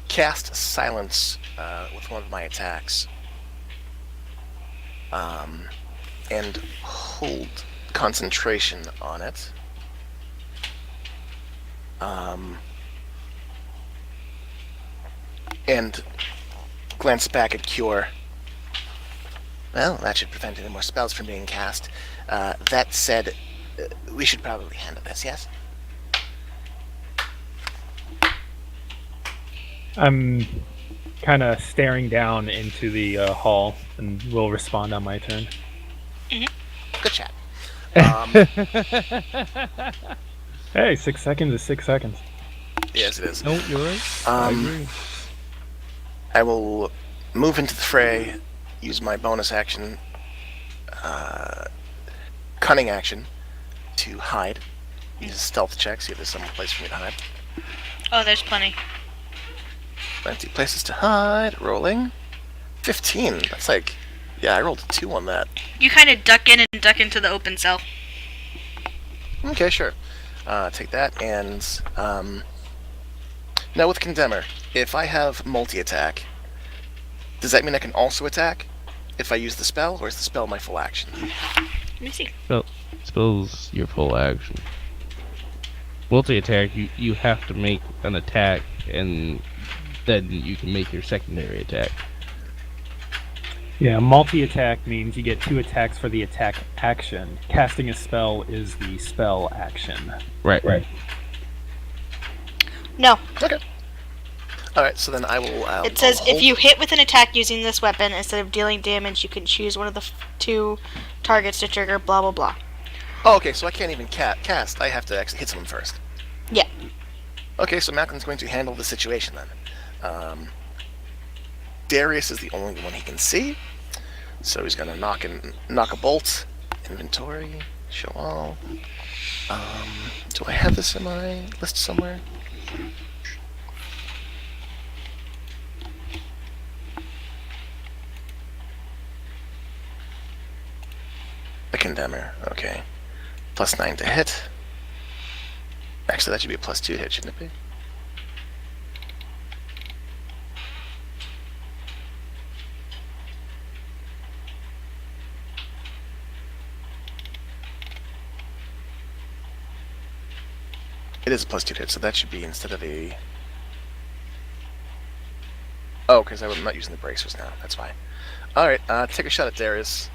Cast Silence with one of my attacks. And hold concentration on it. And glance back at Cure. Well, that should prevent any more spells from being cast. That said, we should probably handle this, yes? I'm kind of staring down into the hall, and will respond on my turn. Good chat. Hey, 6 seconds is 6 seconds. Yes, it is. No, you're right. I agree. I will move into the fray, use my bonus action, cunning action, to hide. Use a stealth check, see if there's some place for me to hide. Oh, there's plenty. Plenty places to hide. Rolling. 15. That's like... Yeah, I rolled a 2 on that. You kind of duck in and duck into the open cell. Okay, sure. Take that, and... Now with Condemner, if I have multi-attack, does that mean I can also attack if I use the spell, or is the spell my full action? Let me see. Spells your full action. Multi-attack, you have to make an attack, and then you can make your secondary attack. Yeah, multi-attack means you get 2 attacks for the attack action. Casting a spell is the spell action. Right. No. Okay. Alright, so then I will... It says I'll if hold- you hit with an attack using this weapon, instead of dealing damage, you can choose one of the 2 targets to trigger blah blah blah. Oh, okay, so I can't even cast. I have to actually hit someone first. Yeah. Okay, so Malcolm's going to handle the situation then. Darius is the only one he can see, so he's going to knock a bolt. Inventory, show all. Do I have this in my list somewhere? The Condemner, okay. +9 to hit. Actually, that should be a +2 hit, shouldn't it be? It is a +2 hit, so that should be instead of a... Oh, because I'm not using the bracers now, that's why. Alright, take a shot at Darius.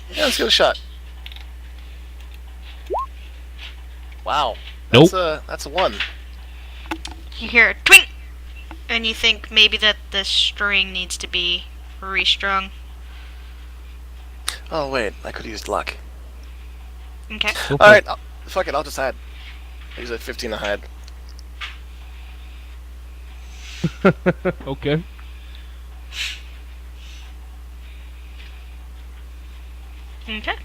Yeah, let's give it a shot. Wow. Nope. That's a 1. You hear a twink, and you think maybe that the string needs to be restrung. Oh, wait, I could have used luck. Okay. Go for it. Alright, fuck it, I'll just hide. I use a 15 to hide. Okay. Okay.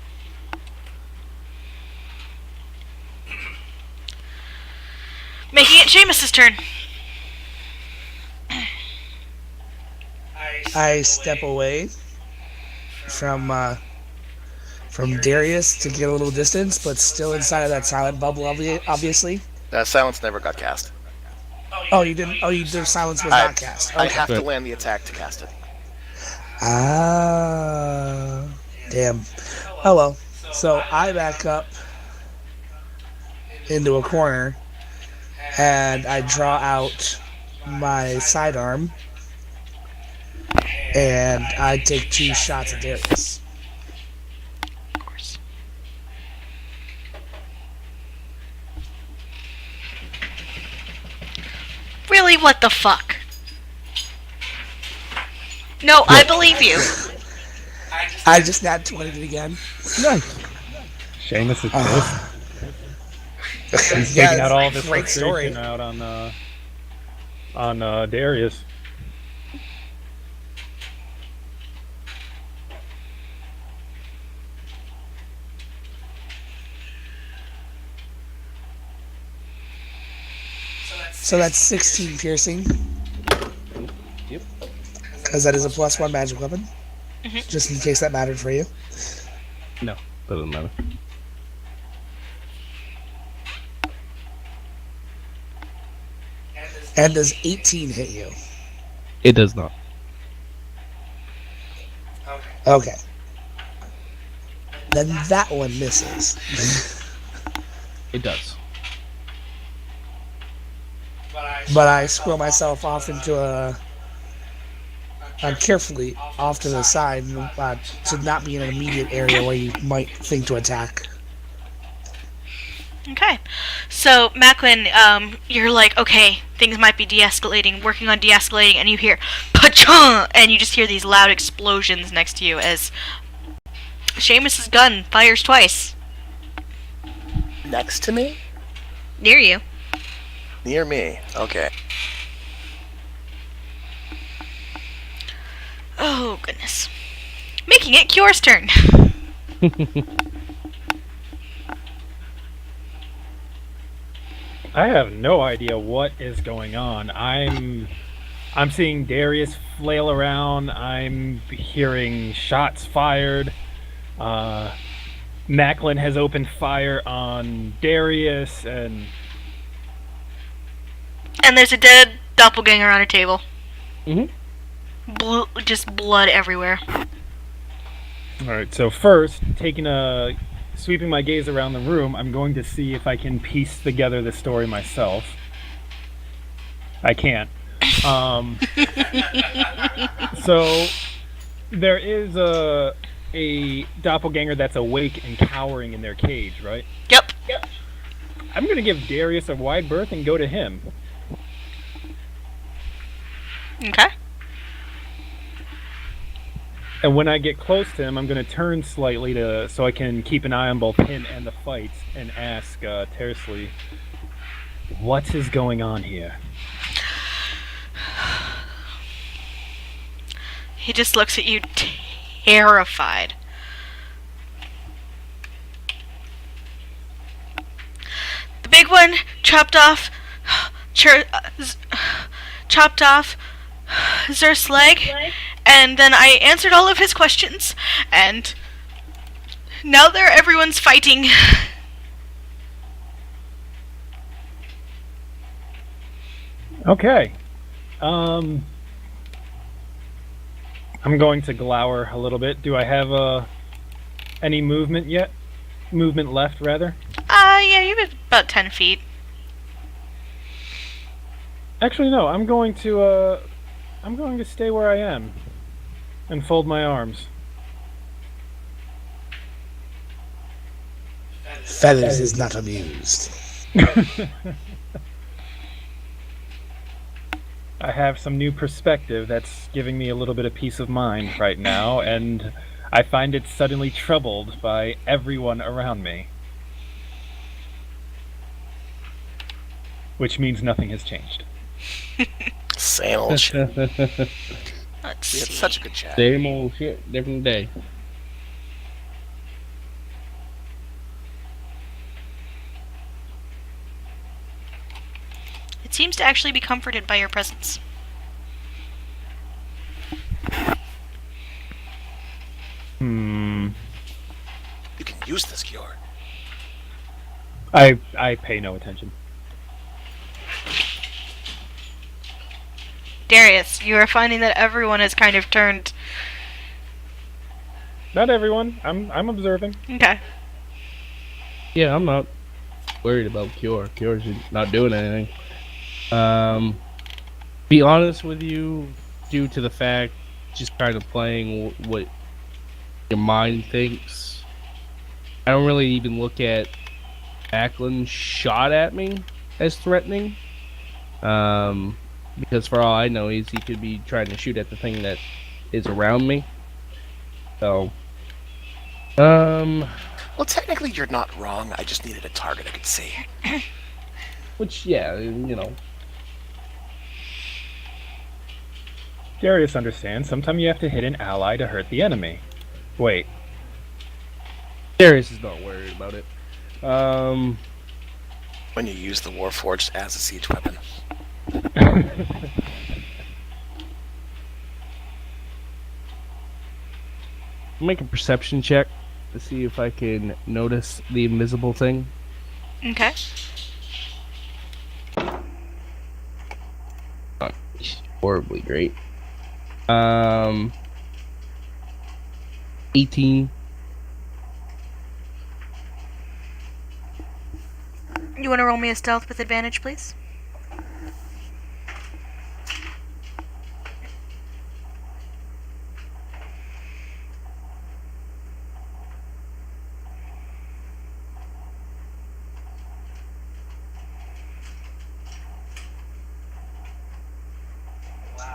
Making it Seamus's turn. I step away from Darius to get a little distance, but still inside of that silent bubble, obviously. Silence never got cast. Oh, you didn't. Oh, the silence was not cast. I Okay. have to Right. land the attack to cast it. Ah, damn. Oh well. So I back up into a corner, and I draw out my sidearm, and I take 2 shots at Darius. Of course. Really, what the fuck? No, I believe you. I just nat 20'd it again. Nice. Seamus is pissed. He's Yeah, taking out all it's a this great story. frustration out on Darius. So that's 16 piercing. Yep. Because that is a +1 magic weapon. Just in case that mattered for you. No, doesn't matter. And does 18 hit you? It does not. Okay. Then that one misses. It does. But I squirrel myself off into carefully off to the side to not be in an immediate area where you might think to attack. Okay. So, Macklin, you're like, okay, things might be de-escalating, working on de-escalating, and you hear, pa-chung! And you just hear these loud explosions next to you as Seamus's gun fires twice. Next to me? Near you. Near me. Okay. Oh, goodness. Making it Kyor's turn. I have no idea what is going on. I'm seeing Darius flail around. I'm hearing shots fired. Macklin has opened fire on Darius, and there's a dead doppelganger on a table. Mhm. Just blood everywhere. all right. So first, sweeping my gaze around the room, I'm going to see if I can piece together the story myself. I can't. So there is a doppelganger that's awake and cowering in their cage, right? Yep. I'm going to give Darius a wide berth and go to him. Okay. And when I get close to him, I'm going to turn slightly so I can keep an eye on both him and the fight and ask tersely, what is going on here? He just looks at you terrified. The big one chopped off Zer's leg, and then I answered all of his questions, and now everyone's fighting. Okay. I'm going to glower a little bit. Do I have any movement yet? Movement left, rather? Yeah, you've been about 10 feet. Actually, no. I'm going to stay where I am and fold my arms. Feathers is not amused. I have some new perspective that's giving me a little bit of peace of mind right now, and I find it suddenly troubled by everyone around me. Which means nothing has changed. Same old shit. Let's We had see. such a good chat. Same old shit, different day. It seems to actually be comforted by your presence. Hmm. You can use this cure. I pay no attention. Darius, you are finding that everyone has kind of turned. Not everyone. I'm observing. Okay. Yeah, I'm not worried about Cure. Cure's not doing anything. Be honest with you, due to the fact, just kind of playing what your mind thinks. I don't really even look at Ackland's shot at me as threatening. Because for all I know, he could be trying to shoot at the thing that is around me. So, Well, technically, you're not wrong. I just needed a target I could see. which, yeah, you know. Darius understands. Sometimes you have to hit an ally to hurt the enemy. Wait. Darius is not worried about it. When you use the Warforged as a siege weapon. Make a perception check to see if I can notice the invisible thing. Okay. Not horribly great. 18. You want to roll me a stealth with advantage, please?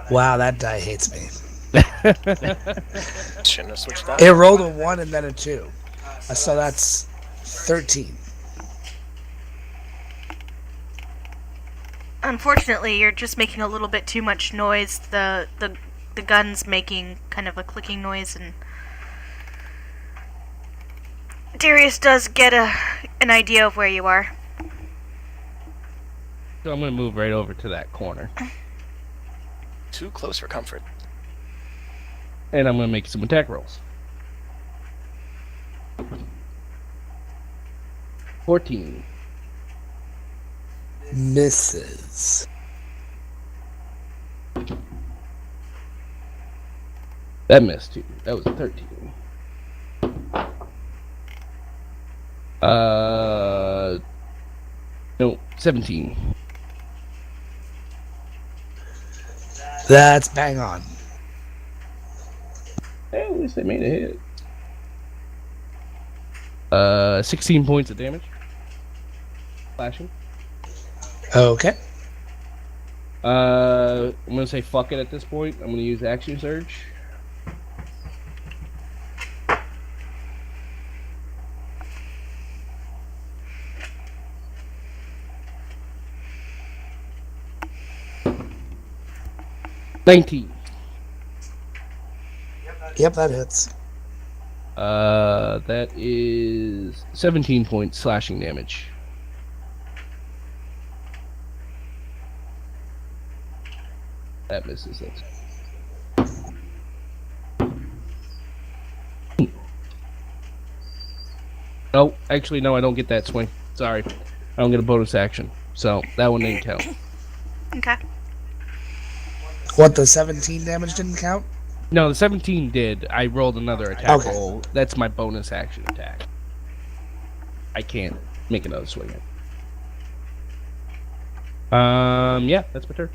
Wow, that die hates me. Shouldn't have switched that. It rolled a 1 and then a 2. So that's 13. Unfortunately, you're just making a little bit too much noise. The gun's making kind of a clicking noise, and Darius does get an idea of where you are. So I'm gonna move right over to that corner. Too close for comfort. And I'm gonna make some attack rolls. 14. Misses. That missed too. That was a 13. No, 17. That's bang on. Hey, at least they made a hit. 16 points of damage. Flashing. Okay. I'm gonna say fuck it at this point. I'm gonna use Action Surge. $19. Yep, that hits. That is 17 points slashing damage. That misses it. Oh, actually, no, I don't get that swing. Sorry. I don't get a bonus action. So, that one didn't count. Okay. What, the 17 damage didn't count? No, the 17 did. I rolled another attack Okay. roll. That's my bonus action attack. I can't make another swing. Yeah, that's my turn.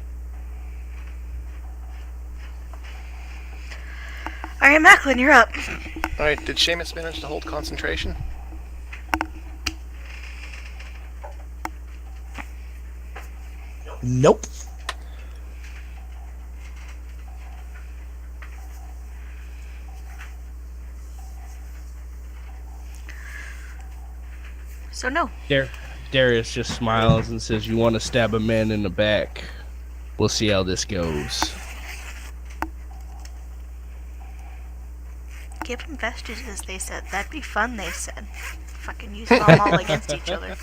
Alright, Macklin, you're up. Alright, did Seamus manage to hold concentration? Nope. So no. Darius just smiles and says, "You want to stab a man in the back." We'll see how this goes. Give them vestiges, they said. That'd be fun, they said. Fucking use them all against each other.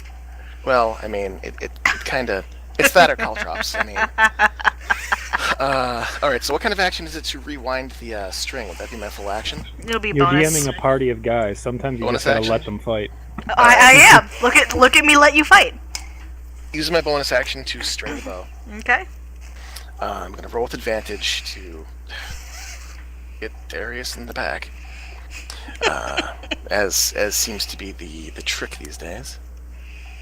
Well, I mean, it kind of... It's that or caltrops. I mean... Alright, so what kind of action is it to rewind the string? Would that be my full action? It'll be You're bonus. DMing a party of guys. Sometimes you Bonus just gotta action? let them fight. I am. Look at me let you fight. Using my bonus action to string the bow. Okay. I'm going to roll with advantage to get Darius in the back. As seems to be the trick these days.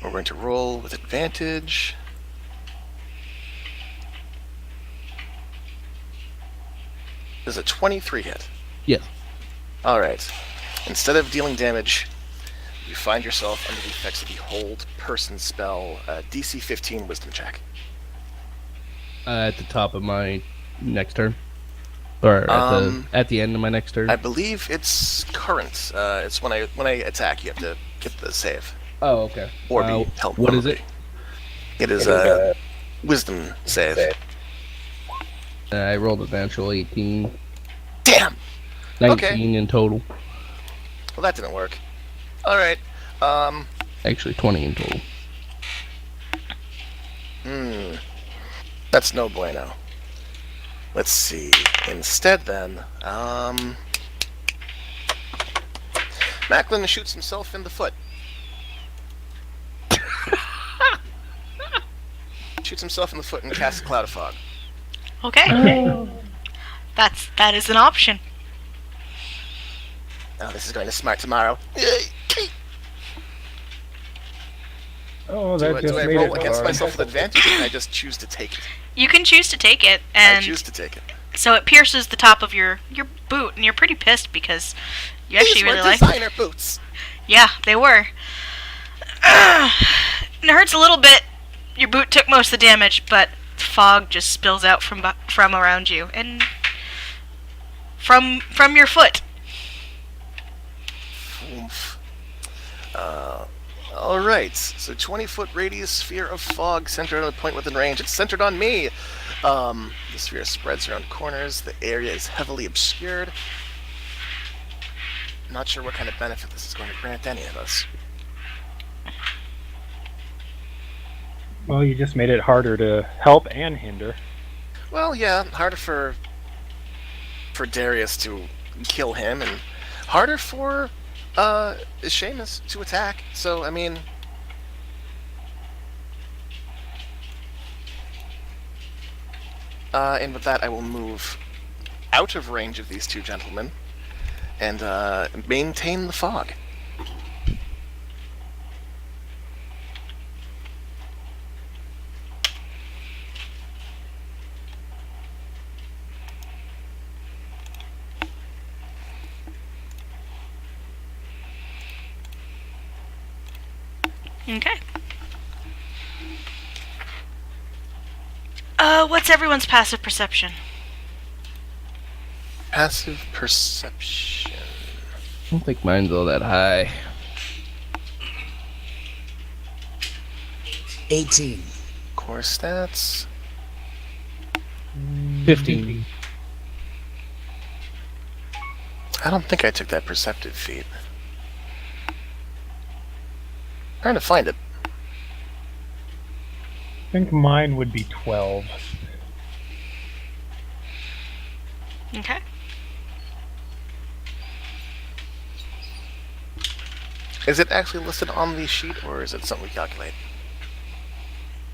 We're going to roll with advantage. Does a 23 hit? Yes. Alright. Instead of dealing damage, you find yourself under the effects of the Hold Person spell, DC 15 Wisdom check. At the top of my next turn. Or at the end of my next turn. I believe it's current. It's when I attack, you have to get the save. Oh, okay. Or be helped. What is it? It is a Wisdom save. I rolled a natural 18. Damn! 19 in total. Well, that didn't work. Alright. Actually, 20 in total. That's no bueno. Let's see. Instead, then, Macklin shoots himself in the foot. Shoots himself in the foot and casts a cloud of fog. Okay. That is an option. Oh, this is going to smart tomorrow. Oh, Do that I just made roll it against hard. myself with advantage, or can I just choose to take it? You can choose to take it, I and choose to take it. so it pierces the top of your boot, and you're pretty pissed because you actually These were really like. designer boots. Yeah, they were. It hurts a little bit. Your boot took most of the damage, but fog just spills out from around you and from your foot. Oomph. Alright, so 20-foot radius sphere of fog centered on a point within range. It's centered on me! The sphere spreads around corners. The area is heavily obscured. Not sure what kind of benefit this is going to grant any of us. Well, you just made it harder to help and hinder. Well, yeah, harder for Darius to kill him, and harder for Seamus to attack. So, I mean... and with that, I will move out of range of these two gentlemen and maintain the fog. Okay. What's everyone's passive perception? Passive perception. I don't think mine's all that high. 18. Core stats. 15. I don't think I took that perceptive feat. Trying to find it. I think mine would be 12. Okay. Is it actually listed on the sheet, or is it something we calculate?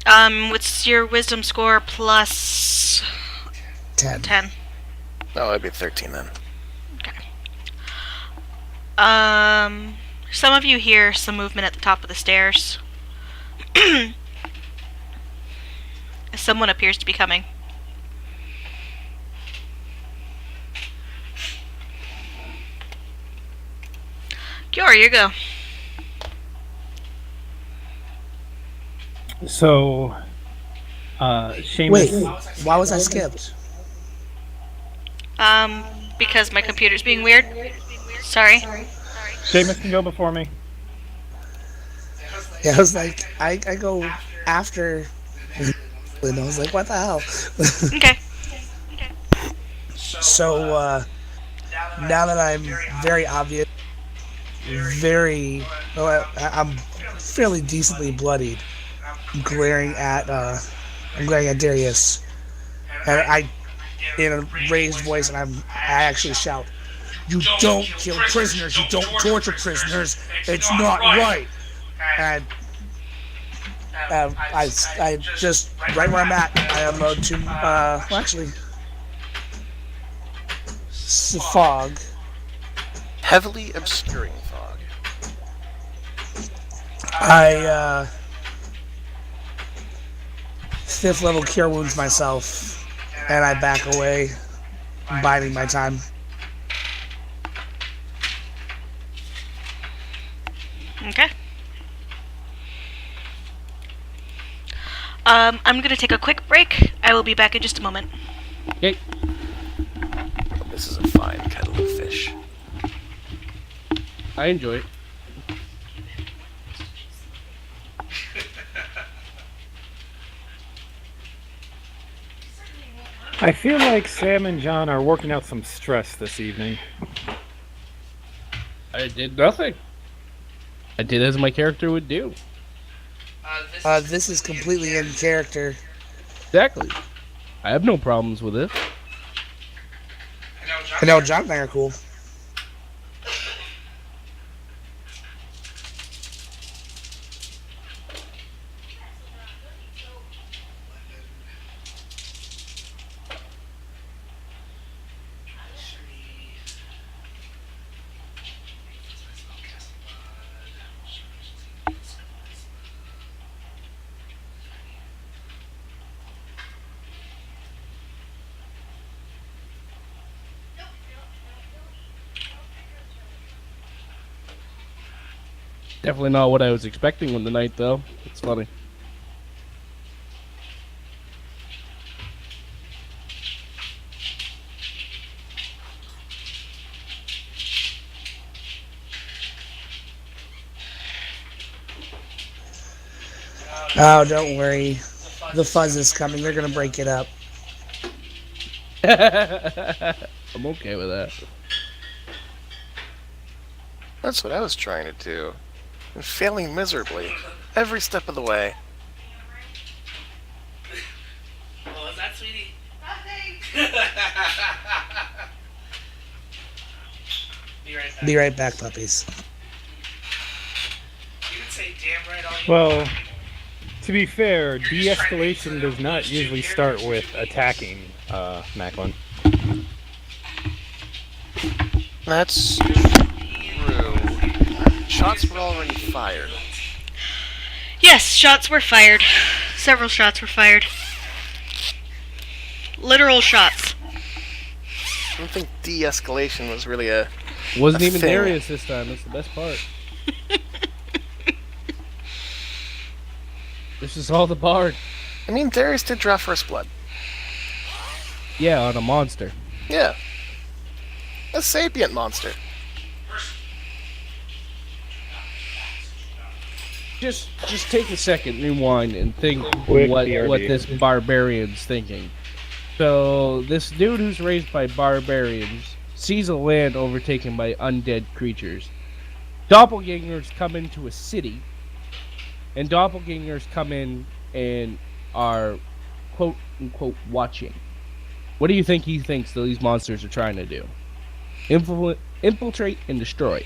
What's your wisdom score plus 10. 10? Oh, it'd be 13 then. Some of you hear some movement at the top of the stairs. Someone appears to be coming. Kiora, you go. So, Seamus... Wait, why was I skipped? Because my computer's being weird. Sorry. Seamus can go before me. Yeah, I was like, I go after. And I was like, what the hell? Okay. So now that I'm very obvious, I'm fairly decently bloodied. I'm glaring at Darius, and I, in a raised voice, and I actually shout, "You don't kill prisoners. You don't torture prisoners. It's not right." And I just right where I'm at, I unload to fog. Heavily obscuring fog. I 5th level cure wounds myself, and I back away, biding my time. Okay. I'm gonna take a quick break. I will be back in just a moment. Okay. This is a fine kettle of fish. I enjoy it. I feel like Sam and John are working out some stress this evening. I did nothing. I did as my character would do. This is completely in character. Exactly. I have no problems with it. I know John and I are cool. Definitely not what I was expecting on the night, though. It's funny. Oh, don't worry. The fuzz is coming. They're gonna break it up. I'm okay with that. That's what I was trying to do. And failing miserably. Every step of the way. What was that, sweetie? Be right back, puppies. You can say damn right all you Well, to be fair, de-escalation does not usually start with attacking, Macklin. That's true. Shots were already fired. Yes, shots were fired. Several shots were fired. Literal shots. I don't think de-escalation was really a... Wasn't A even thing. Darius this time. That's the best part. This is all the bard. I mean, Darius did draw first blood. Yeah, on a monster. Yeah. A sapient monster. Just take a second, rewind, and think Quick what BRB. this barbarian's thinking. So this dude who's raised by barbarians sees a land overtaken by undead creatures. Doppelgangers come into a city, and doppelgangers come in and are quote unquote watching. What do you think he thinks these monsters are trying to do? Infiltrate and destroy.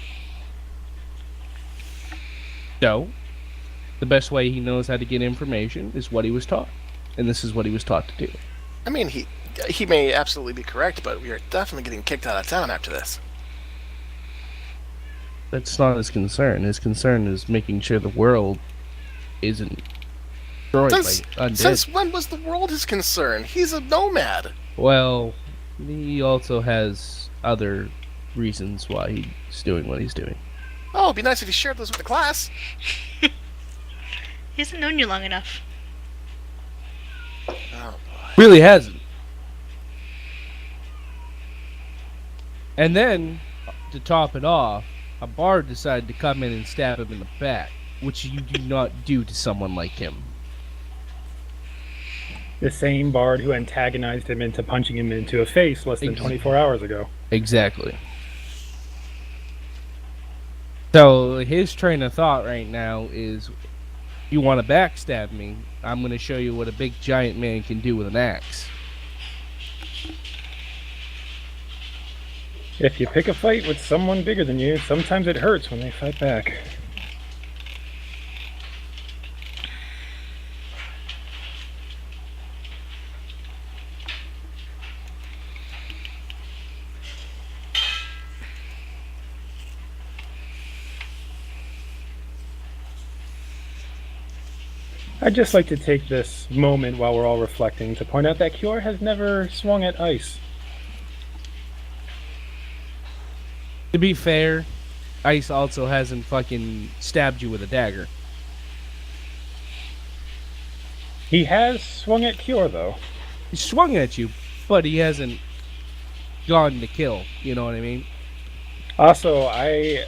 So, the best way he knows how to get information is what he was taught. And this is what he was taught to do. I mean, he may absolutely be correct, but we are definitely getting kicked out of town after this. That's not his concern. His concern is making sure the world isn't destroyed Since, by undead. since when was the world his concern? He's a nomad. Well, he also has other reasons why he's doing what he's doing. Oh, it'd be nice if he shared those with the class. He hasn't known you long enough. Oh, boy. Really hasn't. And then, to top it off, a bard decided to come in and stab him in the back, which you do not do to someone like him. The same bard who antagonized him into punching him into a face less than 24 hours ago. Exactly. So his train of thought right now is, you want to backstab me, I'm going to show you what a big giant man can do with an axe. If you pick a fight with someone bigger than you, sometimes it hurts when they fight back. I'd just like to take this moment while we're all reflecting to point out that Kior has never swung at ice. To be fair, Ice also hasn't fucking stabbed you with a dagger. He has swung at Kior, though. He swung at you, but he hasn't gone to kill. You know what I mean? Also, I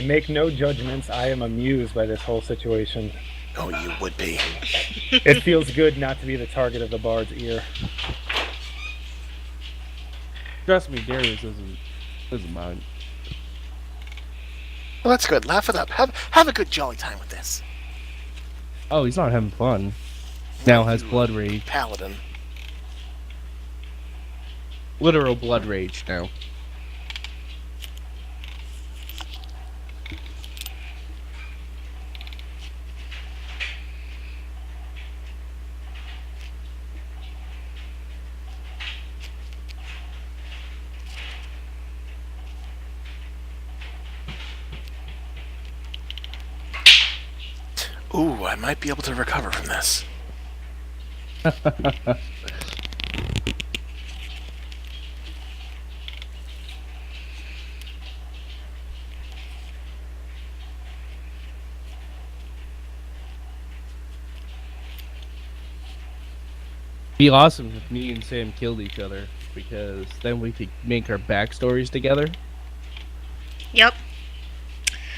make no judgments. I am amused by this whole situation. Oh, you would be. It feels good not to be the target of the bard's ear. Trust me, Darius doesn't mind. Well, that's good. Laugh it up. Have a good jolly time with this. Oh, he's not having fun. Now has blood rage. Paladin. Literal blood rage now. Ooh, I might be able to recover from this. Be awesome if me and Sam killed each other, because then we could make our backstories together. Yep.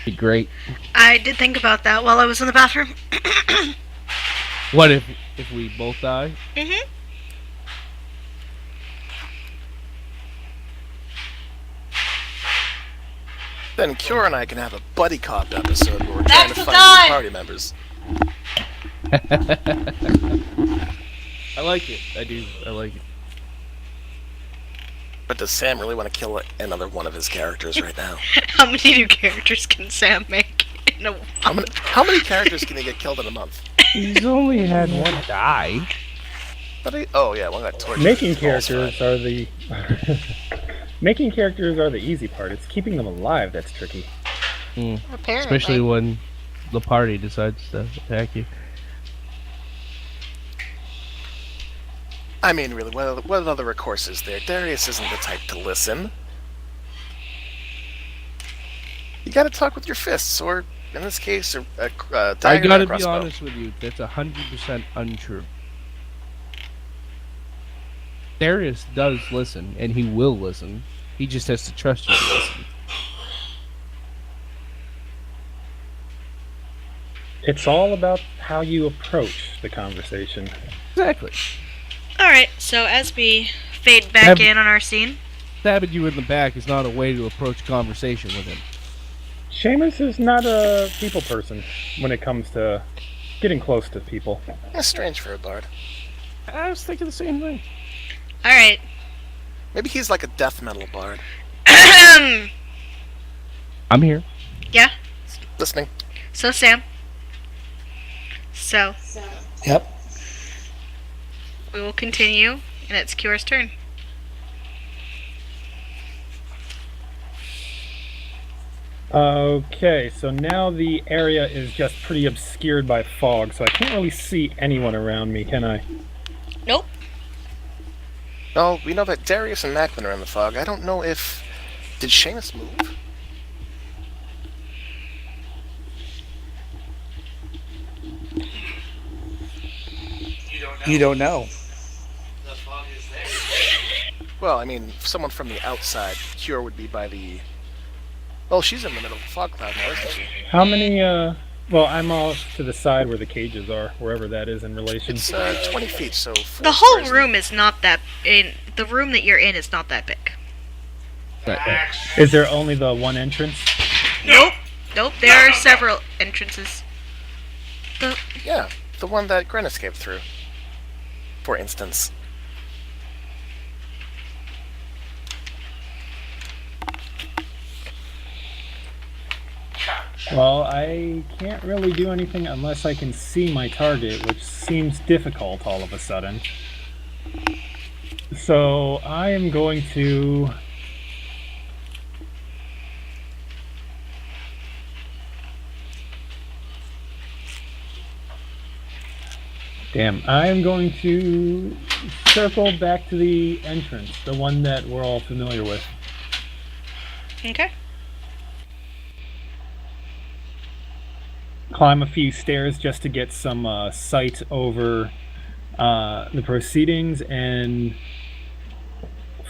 Be great. I did think about that while I was in the bathroom. What if we both die? Mm-hmm. Then Cure and I can have a buddy cop episode where we're trying to That's find the new party members. I like it. I do. I like it. But does Sam really want to kill another one of his characters right now? How many new characters can Sam make in a How many characters can he get killed in a month? He's only had one die. Oh yeah, one got tortured. Making Balls characters fried. are the making characters are the easy part. It's keeping them alive that's tricky. Apparently. Especially when the party decides to attack you. I mean, really, what other recourse is there? Darius isn't the type to listen. You gotta talk with your fists, or, in this case, a dagger I and a gotta be crossbow. honest with you, that's 100% untrue. Darius does listen, and he will listen. He just has to trust you to listen. It's all about how you approach the conversation. Exactly. Alright, so as we fade back in on our scene. Stabbing you in the back is not a way to approach conversation with him. Seamus is not a people person when it comes to getting close to people. That's strange for a bard. I was thinking the same thing. Alright. Maybe he's like a death metal bard. I'm here. Yeah? Listening. So, Sam. So, Yep. we will continue, and it's Cure's turn. Okay, so now the area is just pretty obscured by fog, so I can't really see anyone around me, can I? Nope. No, we know that Darius and Macklin are in the fog. I don't know if... Did Seamus move? You don't know. The fog is there. Well, I mean, someone from the outside. Cure would be by the... Well, she's in the middle of the fog cloud now, isn't she? How many Well, I'm off to the side where the cages are, wherever that is in relation. It's 20 feet, so... The whole room is not that... The room that you're in is not that big. Right. Is there only the one entrance? Nope. Nope, there are several entrances. Yeah, the one that Gren escaped through. For instance. Well, I can't really do anything unless I can see my target, which seems difficult all of a sudden. So I am going to... Damn, I am going to circle back to the entrance, the one that we're all familiar with. Okay. Climb a few stairs just to get some sight over the proceedings and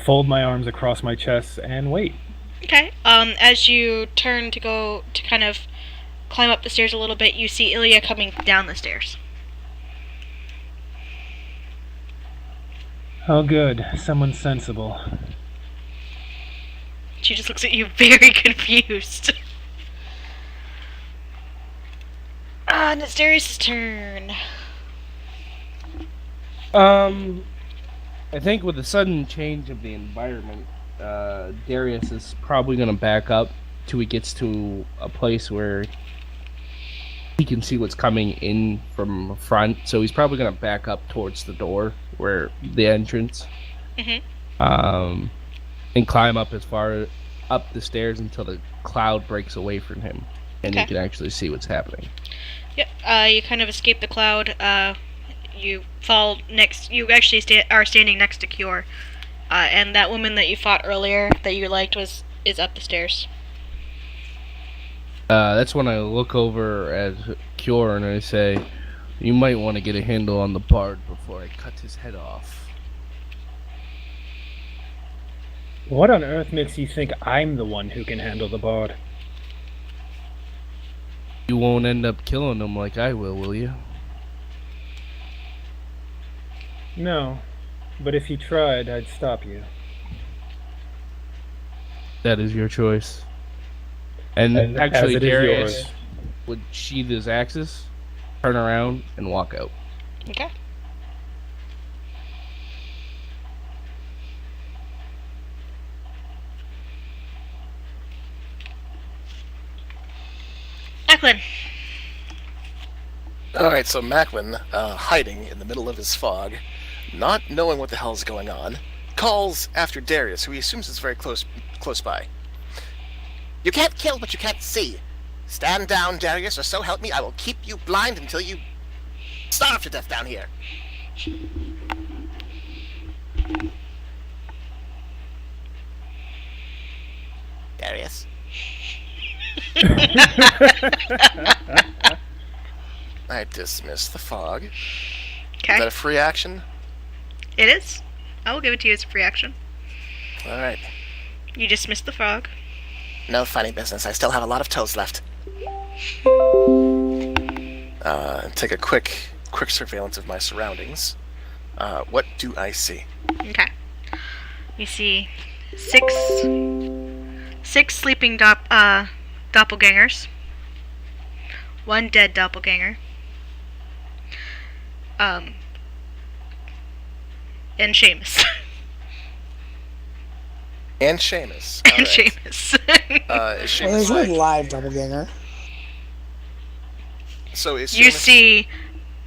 fold my arms across my chest and wait. Okay. As you turn to go to kind of climb up the stairs a little bit, you see Ilya coming down the stairs. Oh good, someone sensible. She just looks at you very confused. And it's Darius' turn. I think with the sudden change of the environment, Darius is probably going to back up till he gets to a place where he can see what's coming in from front. So he's probably going to back up towards the door where the entrance, and climb up as far up the stairs until the cloud breaks away from him, and he Okay. can actually see what's happening. Yep. You kind of escape the cloud. You fall next. You actually are standing next to Cure, and that woman that you fought earlier that you liked is up the stairs. That's when I look over at Cure and I say, "You might want to get a handle on the bard before I cut his head off." What on earth makes you think I'm the one who can handle the bard? You won't end up killing him like I will you? No, but if you tried, I'd stop you. That is your choice. And As actually, it is Darius yours. would sheath his axes, turn around, and walk out. Okay. Eklund. Alright, so Macklin, hiding in the middle of his fog, not knowing what the hell's going on, calls after Darius, who he assumes is very close by. You can't kill what you can't see. Stand down, Darius, or so help me, I will keep you blind until you starve to death down here. Darius? I dismiss the fog. Is that Okay. a free action? It is. I will give it to you as a free action. Alright. You dismiss the frog. No funny business. I still have a lot of toes left. Take a quick surveillance of my surroundings. What do I see? Okay. You see six sleeping doppelgangers. One dead doppelganger. And Seamus. And Seamus. And Alright. Seamus. Is Well, Seamus there's one like... live doppelganger. So is You Seamus... see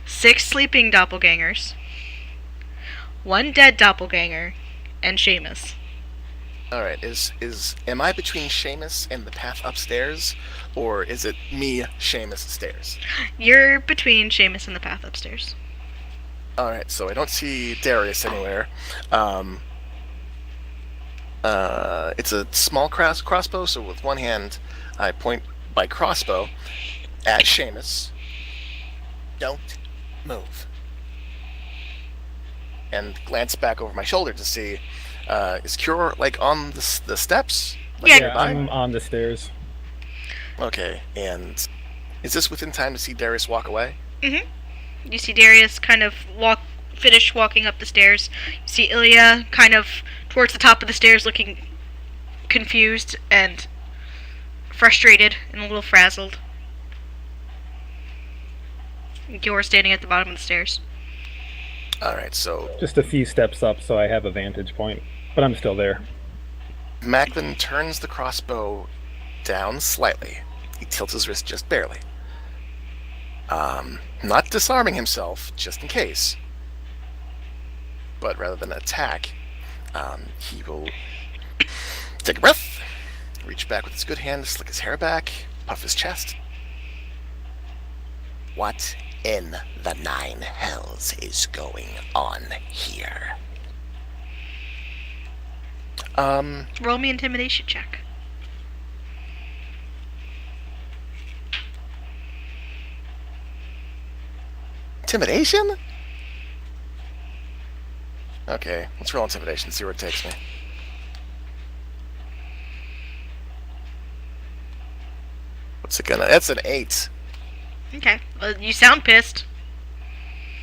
6 sleeping doppelgangers. 1 dead doppelganger. And Seamus. Alright, am I between Seamus and the path upstairs? Or is it me, Seamus, stairs? You're between Seamus and the path upstairs. Alright, so I don't see Darius anywhere. It's a small crossbow, so with one hand I point my crossbow at Seamus. Don't move. And glance back over my shoulder to see, is Cure, like, on the steps? Like, Yeah. Yeah, nearby? I'm on the stairs. Okay, and Is this within time to see Darius walk away? You see Darius kind of finish walking up the stairs. You see Ilya kind of towards the top of the stairs looking confused and frustrated and a little frazzled. You're standing at the bottom of the stairs. Alright, so Just a few steps up, so I have a vantage point, but I'm still there. Macklin turns the crossbow down slightly. He tilts his wrist just barely. Not disarming himself, just in case. But rather than attack, he will take a breath, reach back with his good hand to slick his hair back, puff his chest. What in the nine hells is going on here? Roll me intimidation check. Intimidation? Okay, let's roll intimidation, see where it takes me. What's it gonna... That's an 8. Okay. Well, you sound pissed.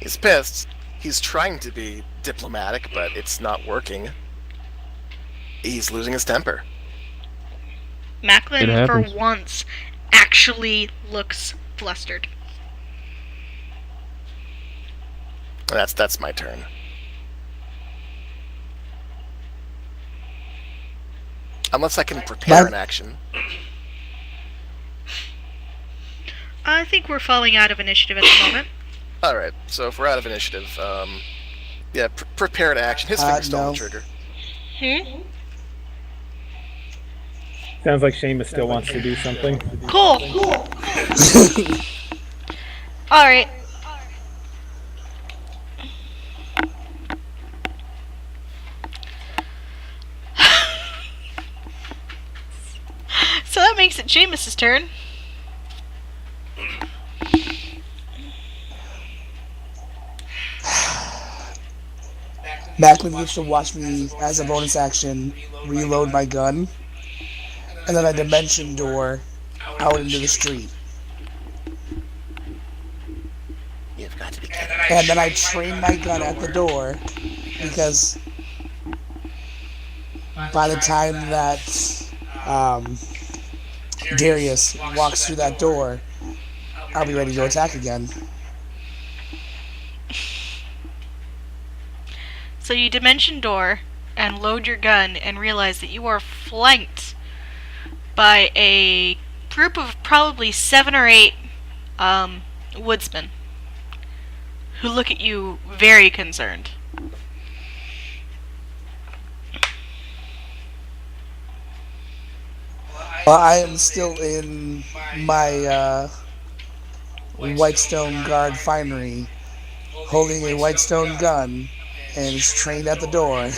He's pissed. He's trying to be diplomatic, but it's not working. He's losing his temper. Macklin, It for happens. once, actually looks flustered. That's my turn. Unless I can prepare an action. I think we're falling out of initiative at the moment. Alright, so if we're out of initiative, yeah, prepare an action. His finger's still on no. the trigger. Sounds like Seamus still wants to do something. Cool. Alright. So that makes it Seamus' turn. Macklin gets to watch me, as a bonus action, reload my gun, and then I dimension door out into the street. You've got to be kidding. And then I train my gun at the door, because by the time that Darius walks through that door, I'll be ready to attack again. So you dimension door and load your gun and realize that you are flanked by a group of probably 7 or 8 woodsmen who look at you very concerned. Well, I am still in my Whitestone Guard finery, holding a Whitestone gun, and is trained at the door.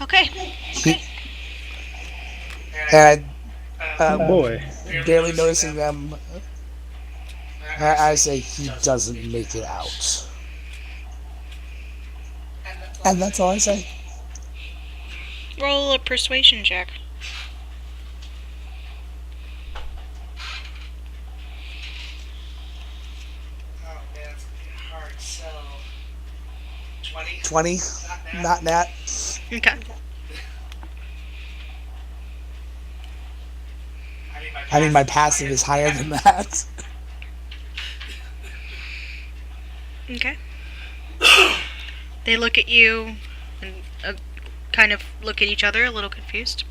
Okay. And Oh boy. barely noticing them, I say he doesn't make it out. And that's all I say. Roll a persuasion check. Oh man, it's gonna be a hard sell. 20? 20, not nat. Okay. I mean, my passive is higher than that. Okay. They look at you and kind of look at each other, a little confused.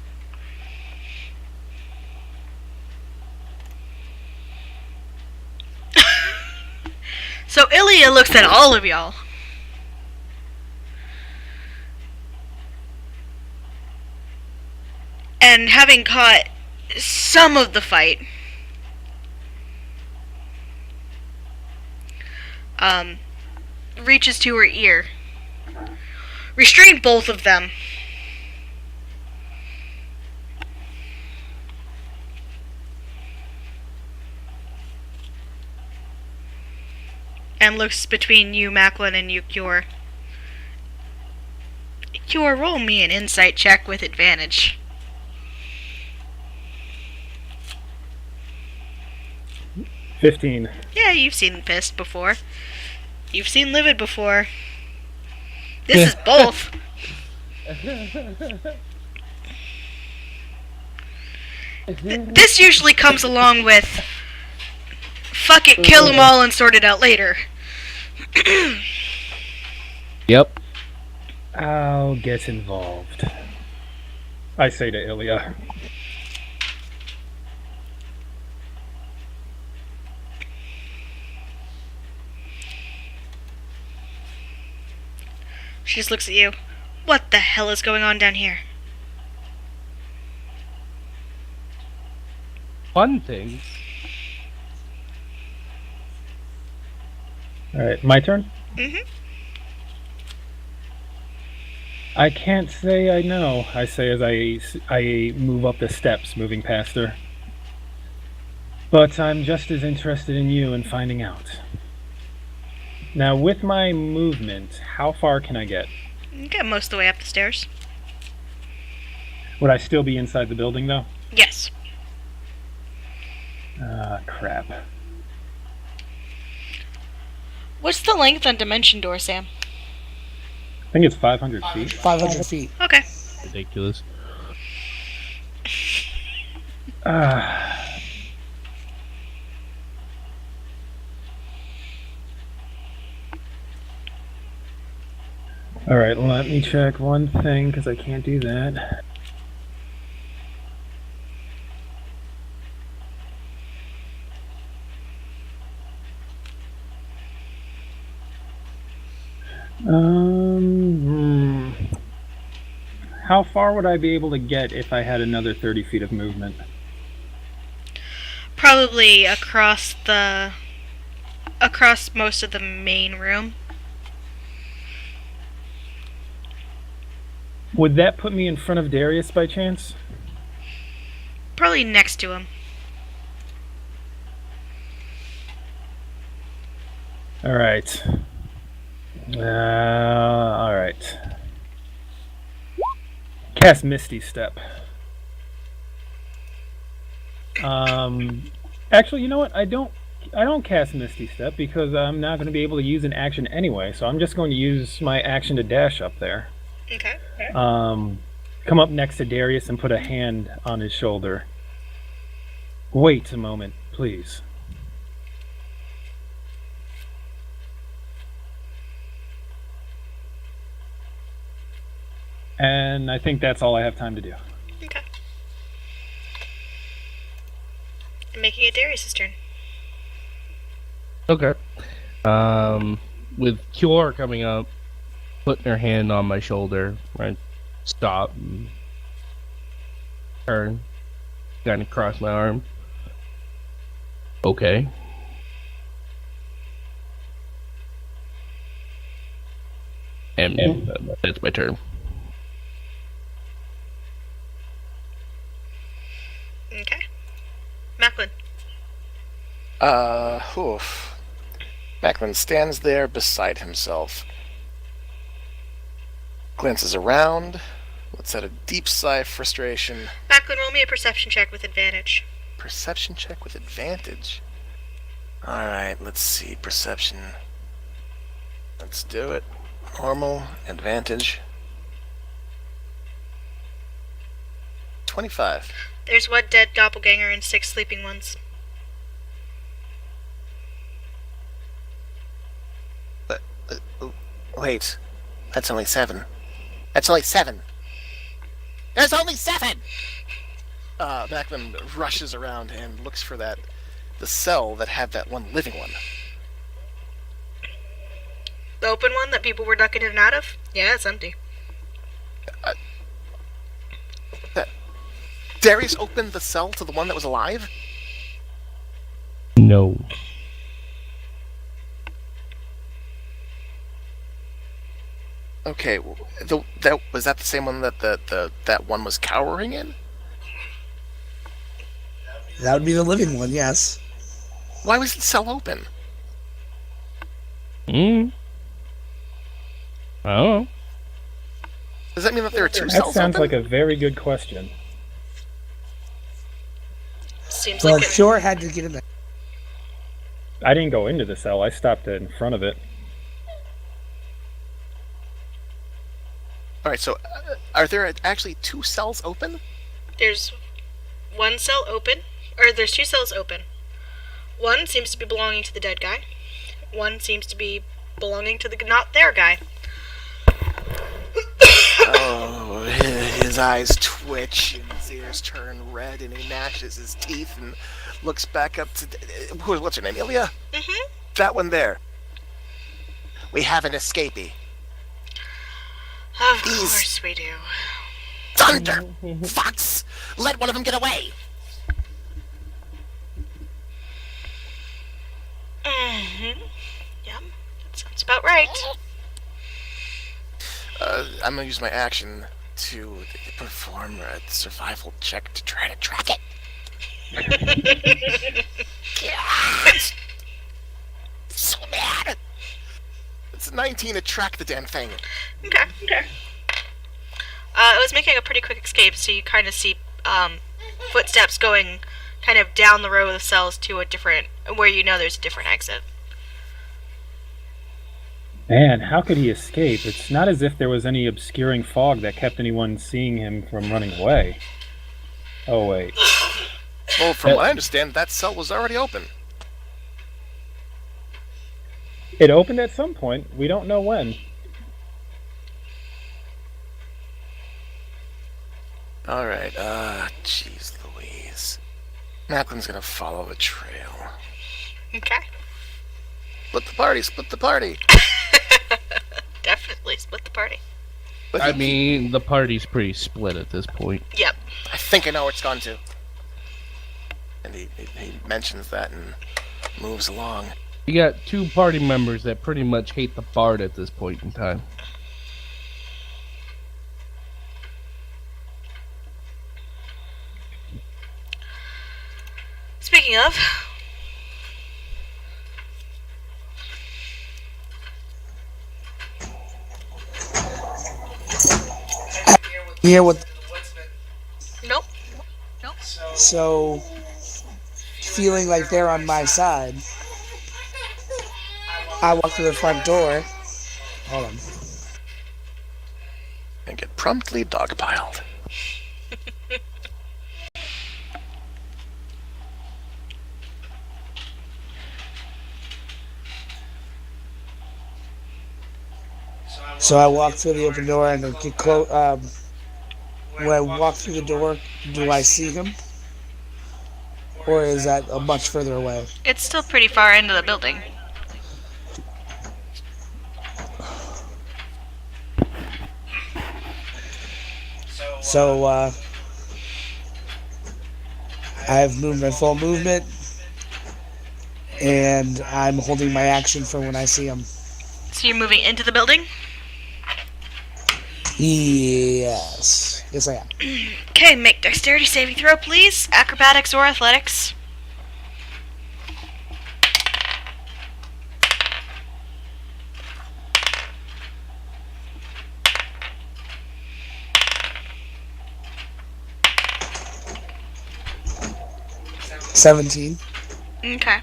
So Ilya looks at all of y'all. And having caught some of the fight, reaches to her ear. Restrain both of them. And looks between you, Macklin, and you, Cure. Cure, roll me an insight check with advantage. 15. Yeah, you've seen pissed before. You've seen livid before. This is both. This usually comes along with fuck it, kill them all and sort it out later. Yep. I'll get involved. I say to Ilya. She just looks at you. What the hell is going on down here? Fun thing. Alright, my turn? Mhm. I can't say I know, I say as I move up the steps, moving past her. But I'm just as interested in you and finding out. Now, with my movement, how far can I get? You get most of the way up the stairs. Would I still be inside the building, though? Yes. Ah, crap. What's the length on Dimension Door, Sam? I think it's 500 feet. 500 feet. Okay. Ridiculous. Alright, let me check one thing, because I can't do that. How far would I be able to get if I had another 30 feet of movement? Probably across most of the main room. Would that put me in front of Darius by chance? Probably next to him. Alright. Alright. Cast Misty Step. Actually, you know what? I don't cast Misty Step because I'm not going to be able to use an action anyway, so I'm just going to use my action to dash up there. Okay. Come up next to Darius and put a hand on his shoulder. Wait a moment, please. And I think that's all I have time to do. Okay. I'm making it Darius' turn. Okay. With Kiora coming up, putting her hand on my shoulder, right? Stop. And turn. Kind of cross my arm. Okay. And that's my turn. Okay. Macklin. Oof. Macklin stands there beside himself. Glances around. Lets out a deep sigh of frustration. Macklin, roll me a perception check with advantage. Perception check with advantage. Alright, let's see. Perception. Let's do it. Normal, advantage. 25. There's one dead doppelganger and 6 sleeping ones. Wait. That's only 7. That's only 7. There's only 7! Macklin rushes around and looks for the cell that had that one living one. The open one that people were ducking in and out of? Yeah, it's empty. Darius opened the cell to the one that was alive? No. Okay, was that the same one that that one was cowering in? That would be the living one, yes. Why was the cell open? I don't know. Does that mean that there are 2 That cells sounds open? like a very good question. Seems Well, like it. Kiora had to get in there. I didn't go into the cell. I stopped in front of it. All right. So, are there actually 2 cells open? There's one cell open, or there's 2 cells open. One seems to be belonging to the dead guy. One seems to be belonging to the not there guy. Oh, his eyes twitch and his ears turn red, and he gnashes his teeth and looks back up to what's her name, Ilya? Mm-hmm. That one there. We have an escapee. Of These- course we do. Thunder! Fox! Let one of them get away! Mm-hmm. Yep, that sounds about right. I'm gonna use my action to perform a survival check to try to track it. Yes! So mad! It's a 19 to track the damn thing. Okay. It was making a pretty quick escape, so you kind of see footsteps going kind of down the row of cells to a different, where you know there's a different exit. Man, how could he escape? It's not as if there was any obscuring fog that kept anyone seeing him from running away. Oh, wait. Well, from what I understand, that cell was already open. It opened at some point. We don't know when. Alright, jeez Louise. Macklin's gonna follow the trail. Okay. Split the party! Definitely split the party. But I mean, the party's pretty split at this point. Yep. I think I know where it's gone to. And he mentions that and moves along. You got 2 party members that pretty much hate the bard at this point in time. Speaking of, Hear what? nope. So, feeling like they're on my side, I walk to the front door. Hold on. And get promptly dogpiled. So I walk through the open door and get close. When I walk through the door, do I see him, or is that a much further away? It's still pretty far into the building. So I have moved my full movement, and I'm holding my action for when I see him. So you're moving into the building? Yes, yes I am. Okay, make dexterity saving throw, please. Acrobatics or athletics. $17. Okay.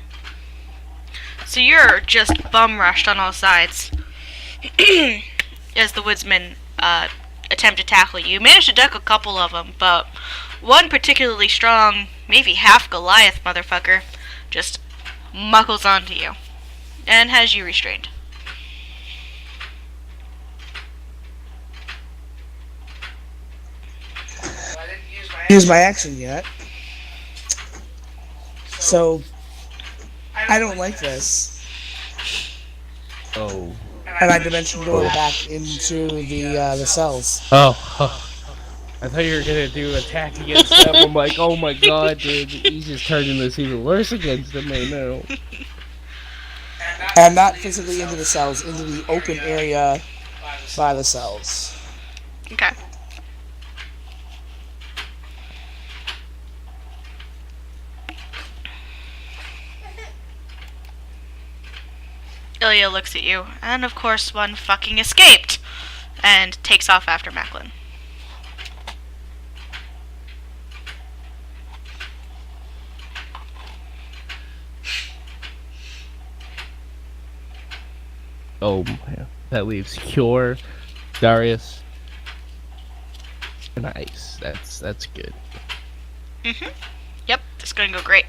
So you're just bum rushed on all sides as the woodsmen attempt to tackle you. You manage to duck a couple of them, but one particularly strong, maybe half Goliath motherfucker, just muckles onto you and has you restrained. Use my action yet. So I don't like this. Oh. And I dimension door back into the cells. Oh. I thought you were gonna do attack against them. I'm like, oh my god, dude, he's just turning this even worse against them right now. And not physically into the cells, into the open area by the cells. Okay. Ilya looks at you, and of course one fucking escaped, and takes off after Macklin. Oh, man. That leaves Cure, Darius, and Ice. That's good. Mm-hmm. Yep, it's gonna go great.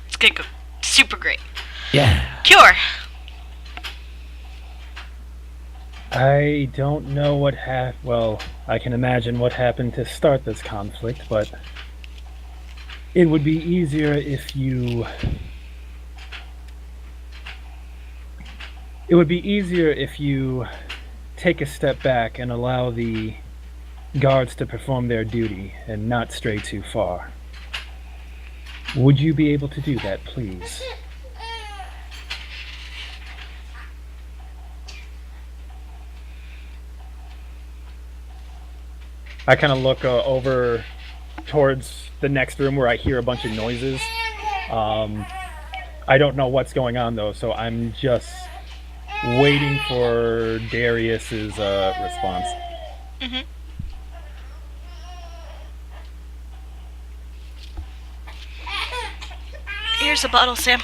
It's gonna go super great. Yeah. Cure. I don't know what well, I can imagine what happened to start this conflict, but it would be easier if you... It would be easier if you take a step back and allow the guards to perform their duty and not stray too far. Would you be able to do that, please? I kind of look over towards the next room where I hear a bunch of noises. I don't know what's going on though, so I'm just waiting for Darius's response. Mm-hmm. Here's a bottle, Sam.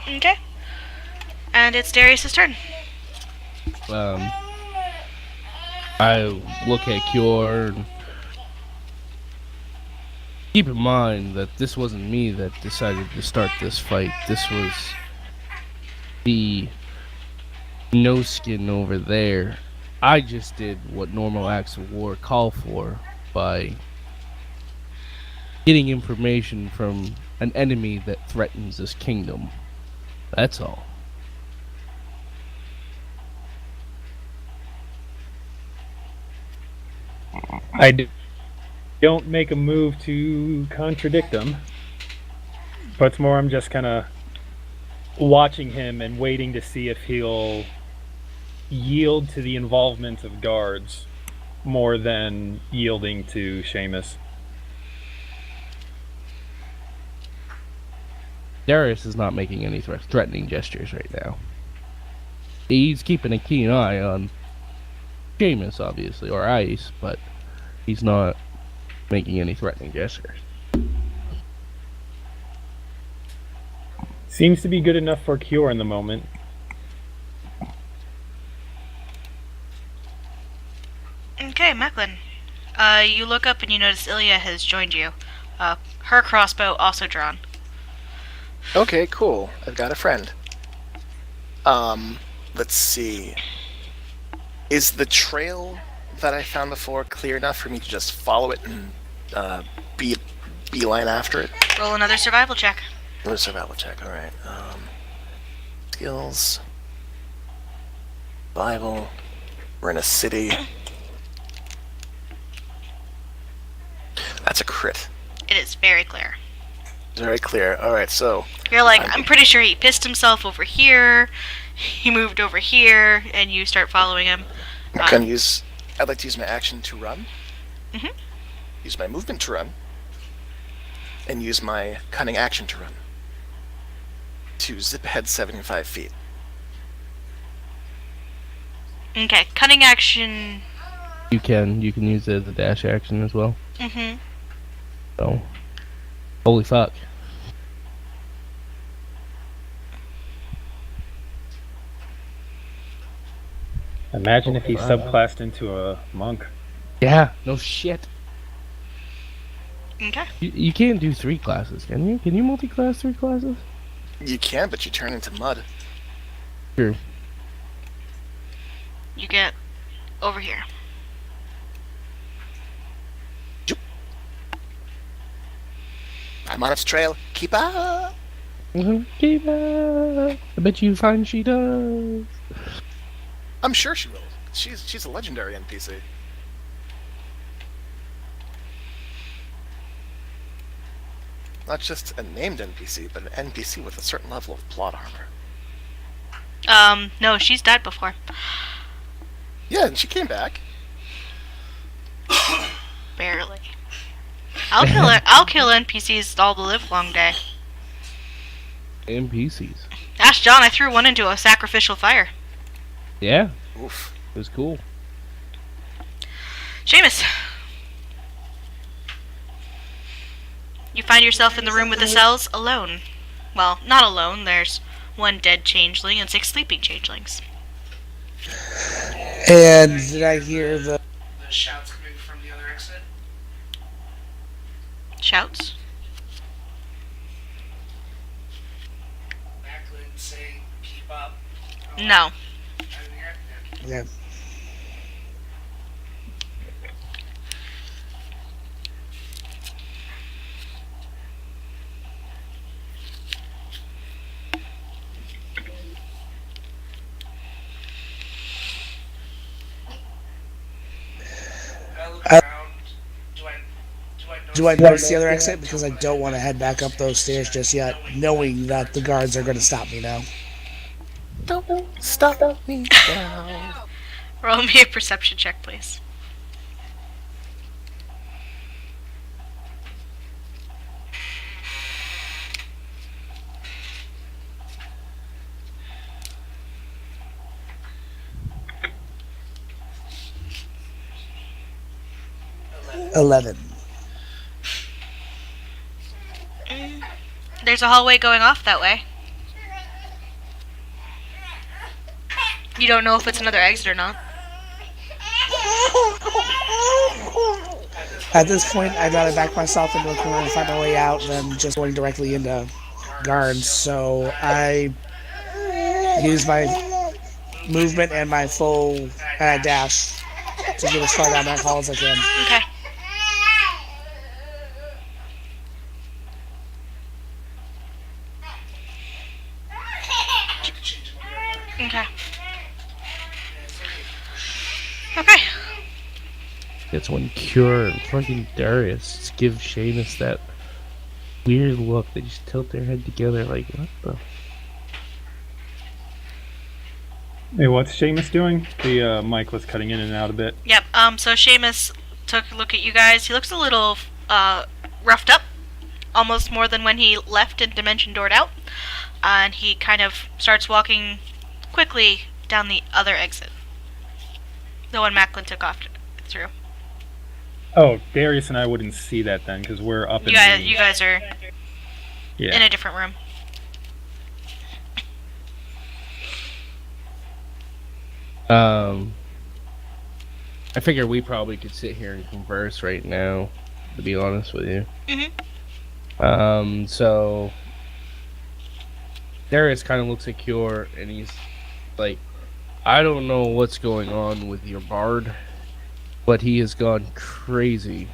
Okay. And it's Darius's turn. I look at Cure and keep in mind that this wasn't me that decided to start this fight. This was the no skin over there. I just did what normal acts of war call for by getting information from an enemy that threatens this kingdom. That's all. Don't make a move to contradict him. But it's more I'm just kind of watching him and waiting to see if he'll yield to the involvement of guards more than yielding to Seamus. Darius is not making any threatening gestures right now. He's keeping a keen eye on Seamus, obviously, or Ice, but he's not making any threatening gestures. Seems to be good enough for Cure in the moment. Okay, Macklin. You look up and you notice Ilya has joined you. Her crossbow also drawn. Okay, cool. I've got a friend. Let's see. Is the trail that I found before clear enough for me to just follow it and beeline after it? Roll another survival check. Another survival check, alright. Skills. Survival. We're in a city. That's a crit. It is very clear. Very clear. Alright, so You're like, I'm pretty sure he pissed himself over here, he moved over here, and you start following him. I'd like to use my action to run. Mhm. Use my movement to run. And use my cunning action to run. To zip ahead 75 feet. Okay, cunning action. You can use it as a dash action as well. Mm-hmm. So, holy fuck. Imagine if he subclassed into a monk. Yeah, no shit. Okay. You can't do 3 classes, can you? Can you multi-class 3 classes? You can, but you turn into mud. Sure. You get over here. I'm on its trail. Keep up! Keep up. I bet you find she does. I'm sure she will. She's a legendary NPC. Not just a named NPC, but an NPC with a certain level of plot armor. No, she's died before. Yeah, and she came back. Barely. I'll kill NPCs all the live long day. NPCs. Ask John, I threw one into a sacrificial fire. Yeah, Oof. it was cool. Seamus. You find yourself in the room with the cells alone. Well, not alone. There's one dead changeling and 6 sleeping changelings. And did I hear the shouts coming from the other exit? Shouts? Macklin saying, keep up. No. I didn't hear it. yeah? I look I- around. Do I notice the other exit? Because I don't want to head back up those stairs just yet, knowing that the guards are going to stop me now. Don't stop me now. Roll me a perception check, please. Eleven. 11. There's a hallway going off that way. You don't know if it's another exit or not. At this point, I'd rather back myself into a corner and find my way out than just going directly into guards. So I use my movement and my full dash to get as far down that hall as I can. Okay. Okay. Okay. It's when Cure and fucking Darius give Seamus that weird look. They just tilt their head together like, what the? Hey, what's Seamus doing? The mic was cutting in and out a bit. Yep. So Seamus took a look at you guys. He looks a little roughed up, almost more than when he left and Dimension Doored out. And he kind of starts walking quickly down the other exit. The one Macklin took off through. Oh, Darius and I wouldn't see that then, because we're up in the... You guys are yeah. in a different room. I figure we probably could sit here and converse right now, to be honest with you. So Darius kind of looks at Cure and he's like, I don't know what's going on with your bard, but he has gone crazy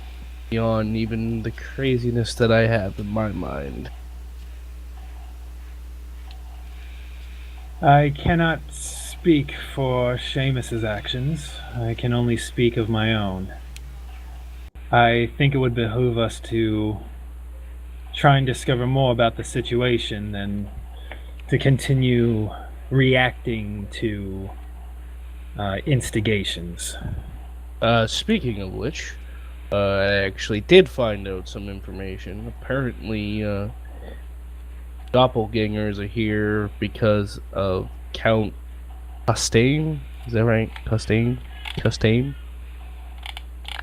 beyond even the craziness that I have in my mind. I cannot speak for Seamus's actions. I can only speak of my own. I think it would behoove us to try and discover more about the situation than to continue reacting to instigations. Speaking of which, I actually did find out some information. Apparently, doppelgangers are here because of Count Costain. Is that right? Costain? Costain?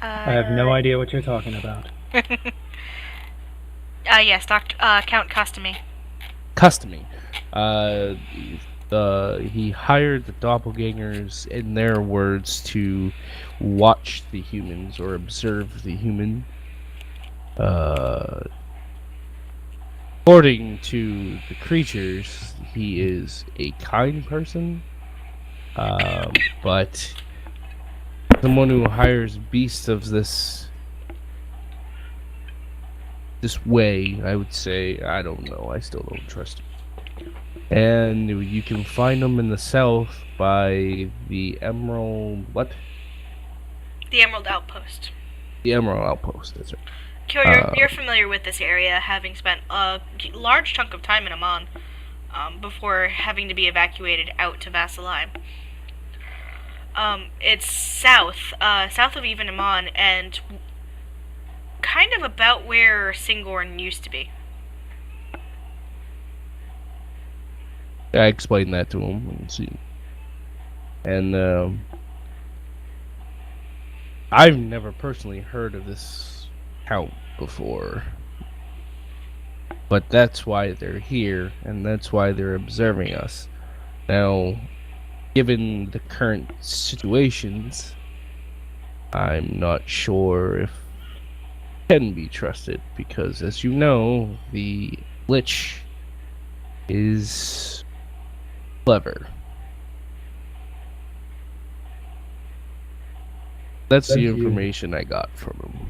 I have no idea what you're talking about. Yes, Count Costamy. Customing. He hired the doppelgangers, in their words, to watch the humans or observe the human. According to the creatures, he is a kind person, but someone who hires beasts of this way, I would say, I don't know, I still don't trust him. And you can find them in the south by the Emerald, what? The Emerald Outpost. The Emerald Outpost, that's right. Kyo, you're familiar with this area, having spent a large chunk of time in Amon before having to be evacuated out to Vasselheim. It's south of even Amon, and kind of about where Singorn used to be. I explained that to him. And see. And I've never personally heard of this count before. But that's why they're here, and that's why they're observing us. Now, given the current situations, I'm not sure if can be trusted, because as you know, the Lich is clever. That's the information I got from him.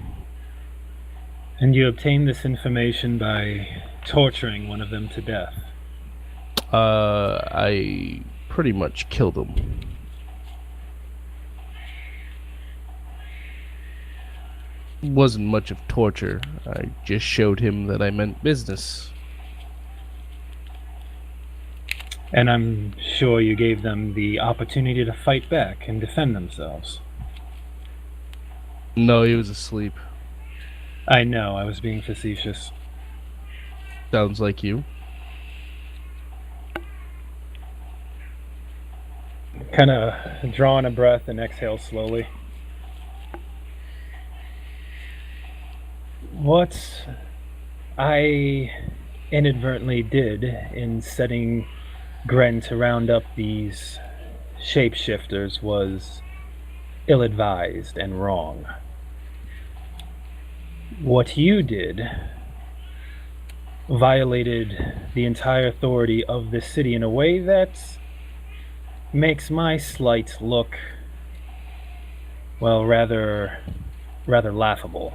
And you obtained this information by torturing one of them to death. I pretty much killed him. Wasn't much of torture. I just showed him that I meant business. And I'm sure you gave them the opportunity to fight back and defend themselves. No, he was asleep. I know, I was being facetious. Sounds like you. Kind of drawing a breath and exhale slowly. What I inadvertently did in setting Gren to round up these shapeshifters was ill-advised and wrong. What you did violated the entire authority of this city in a way that makes my slight look, well, rather laughable.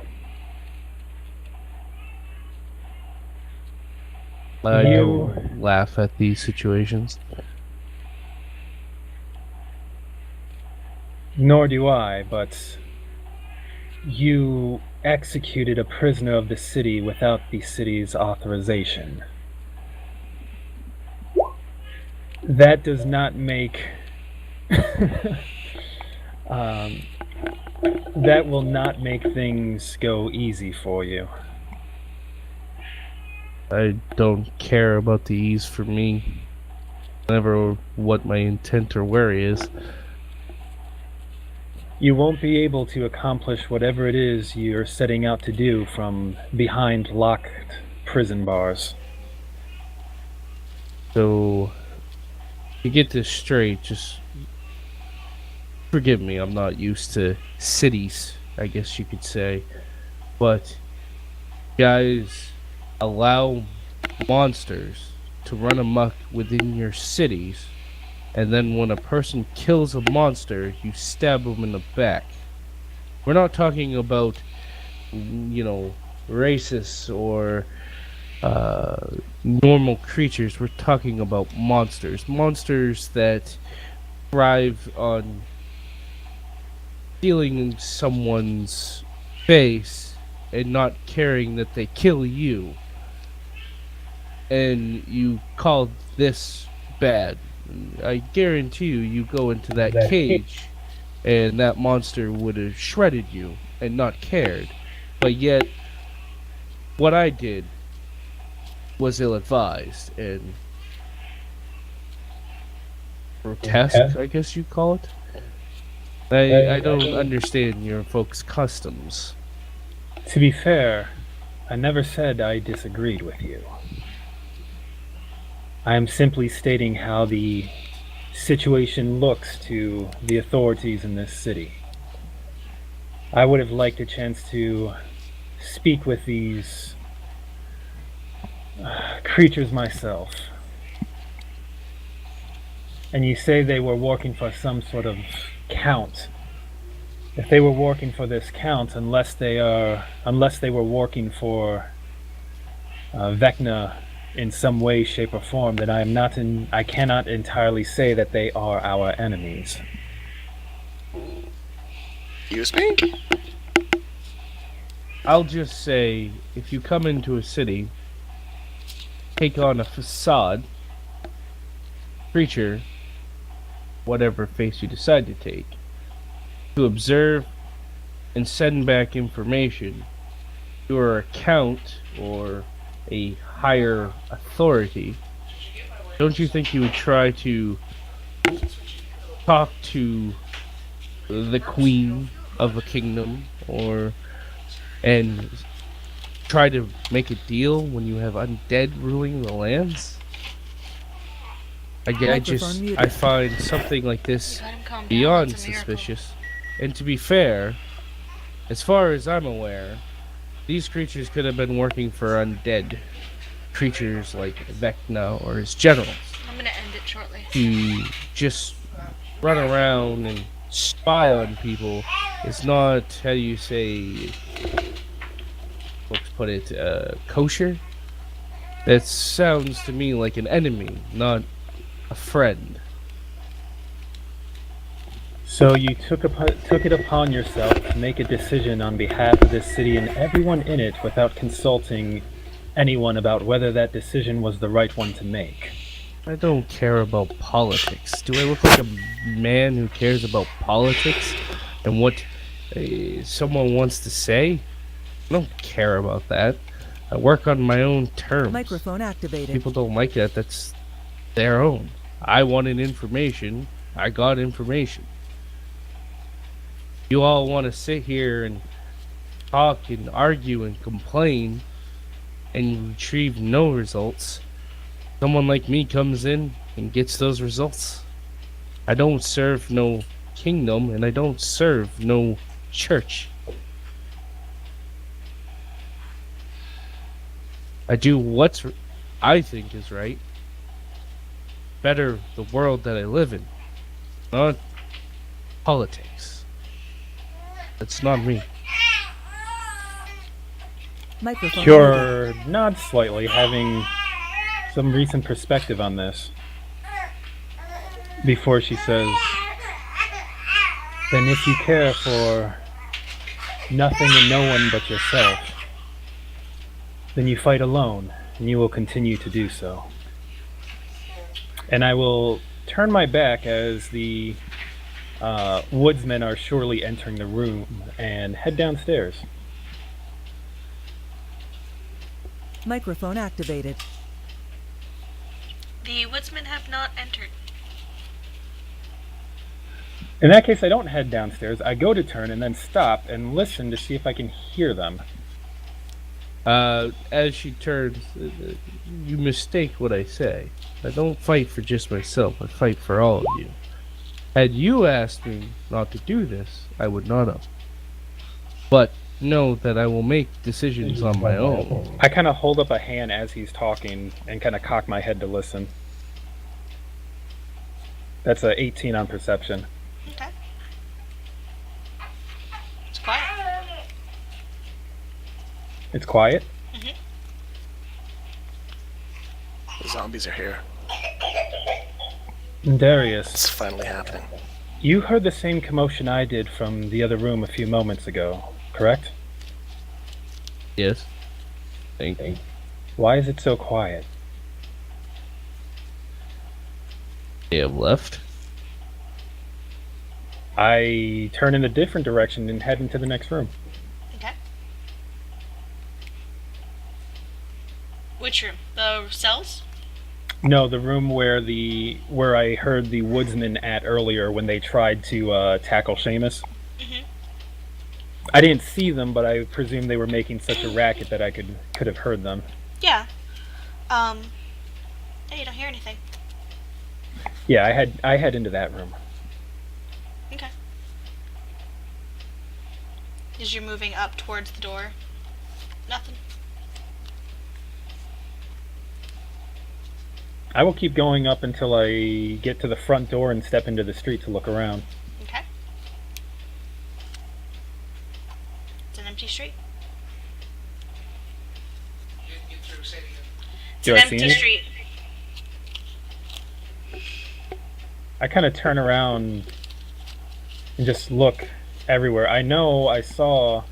I You- don't laugh at these situations. Nor do I, but you executed a prisoner of the city without the city's authorization. That does not make... that will not make things go easy for you. I don't care about the ease for me. Never what my intent or worry is. You won't be able to accomplish whatever it is you're setting out to do from behind locked prison bars. So, to get this straight, just forgive me, I'm not used to cities, I guess you could say. But, guys, allow monsters to run amok within your cities, and then when a person kills a monster, you stab them in the back. We're not talking about, racists or normal creatures. We're talking about monsters. Monsters that thrive on stealing someone's face and not caring that they kill you. And you call this bad. I guarantee you go into that cage and that monster would have shredded you and not cared. But yet, what I did was ill-advised and grotesque, I guess you'd call it. I don't understand your folks' customs. To be fair, I never said I disagreed with you. I am simply stating how the situation looks to the authorities in this city. I would have liked a chance to speak with these creatures myself. And you say they were working for some sort of count. If they were working for this count, unless they were working for Vecna in some way, shape, or form, then I cannot entirely say that they are our enemies. Excuse me? I'll just say, if you come into a city, take on a facade, creature, whatever face you decide to take, to observe and send back information to your account or a higher authority, don't you think you would try to talk to the queen of a kingdom and try to make a deal when you have undead ruling the lands? I Microphone muted. I find something like this Let him calm down. beyond That's a miracle. suspicious. And to be fair, as far as I'm aware, these creatures could have been working for undead creatures like Vecna or his generals I'm gonna end it shortly. to just run around and spy on people. Is not, how do you say, folks put it, kosher? That sounds to me like an enemy, not a friend. So you took it upon yourself to make a decision on behalf of this city and everyone in it without consulting anyone about whether that decision was the right one to make. I don't care about politics. Do I look like a man who cares about politics and what someone wants to say? I don't care about that. I work on my own terms. Microphone activated. People don't like that. That's their own. I wanted information. I got information. You all want to sit here and talk and argue and complain and retrieve no results. Someone like me comes in and gets those results. I don't serve no kingdom and I don't serve no church. I do what I think is right. Better the world that I live in. Not politics. That's not me. Microphone muted. Cure nods slightly, having some recent perspective on this. Before she says, then if you care for nothing and no one but yourself, then you fight alone, and you will continue to do so. And I will turn my back as the woodsmen are surely entering the room and head downstairs. Microphone activated. The woodsmen have not entered. In that case, I don't head downstairs. I go to turn and then stop and listen to see if I can hear them. As she turns, you mistake what I say. I don't fight for just myself. I fight for all of you. Had you asked me not to do this, I would not have. But know that I will make decisions on my own. I kind of hold up a hand as he's talking and kind of cock my head to listen. That's a 18 on perception. Okay. It's quiet. It's quiet. The zombies are here. Darius, It's finally happening. you heard the same commotion I did from the other room a few moments ago, correct? Yes. Thank you. Why is it so quiet? They have left. I turn in a different direction and head into the next room. Okay. Which room? The cells? No, the room where I heard the woodsmen at earlier when they tried to tackle Seamus. Mhm. I didn't see them, but I presume they were making such a racket that I could have heard them. Yeah. Hey, you don't hear anything. Yeah, I head into that room. Okay. As you're moving up towards the door, nothing. I will keep going up until I get to the front door and step into the street to look around. Okay. It's an empty street. Get through, say it again. It's Do an I see empty any? street. I kind of turn around and just look everywhere. I know I saw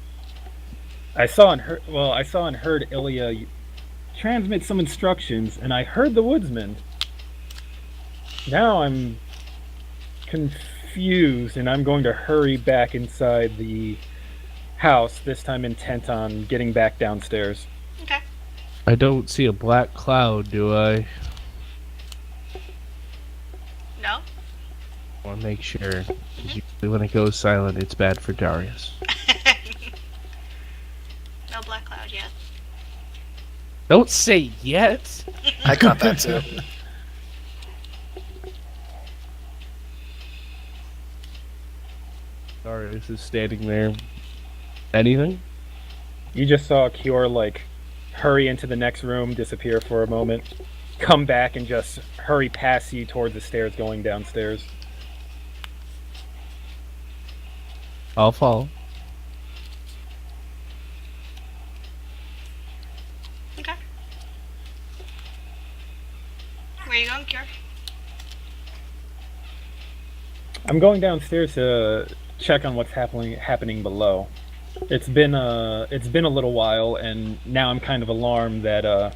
and heard Ilya transmit some instructions, and I heard the woodsman. Now I'm confused, and I'm going to hurry back inside the house, this time intent on getting back downstairs. Okay. I don't see a black cloud, do I? No? I want to make sure. Usually when it goes silent, it's bad for Darius. No black cloud yet. Don't say yet. I caught that too. Darius is standing there. Anything? You just saw Kior like hurry into the next room, disappear for a moment, come back, and just hurry past you towards the stairs going downstairs. I'll follow. Okay. Where are you going, Kior? I'm going downstairs to check on what's happening below. It's been a little while, and now I'm kind of alarmed that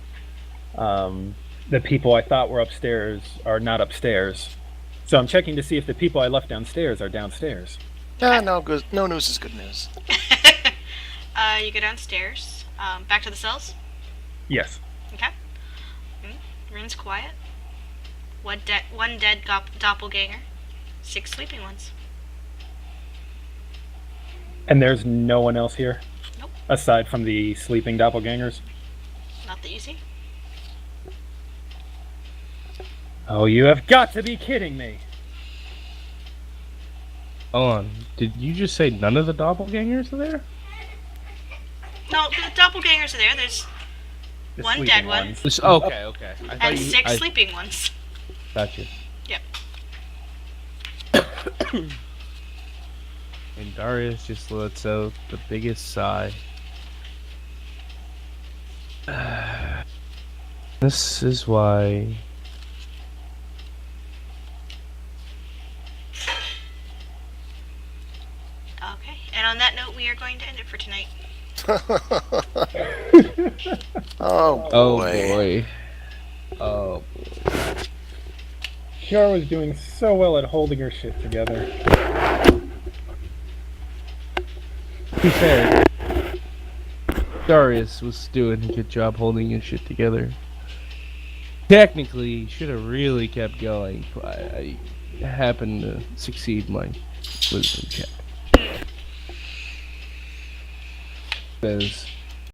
the people I thought were upstairs are not upstairs. So I'm checking to see if the people I left downstairs are downstairs. No news is good news. You go downstairs. Back to the cells. Yes. Okay. Room's quiet. One dead doppelganger. 6 sleeping ones. And there's no one else here? Nope. Aside from the sleeping doppelgangers? Not that you see. Oh, you have got to be kidding me! Hold on. Did you just say none of the doppelgangers are there? No, the doppelgangers are there. There's The one sleeping dead one. ones. Okay. I and 6 sleeping ones. Gotcha. Yep. And Darius just lets out the biggest sigh. This is why. Okay. And on that note, we are going to end it for tonight. Oh Oh boy. boy. Oh. Kiara was doing so well at holding her shit together. To be fair, Darius was doing a good job holding his shit together. Technically, he should have really kept going, but I happened to succeed my wisdom check. Says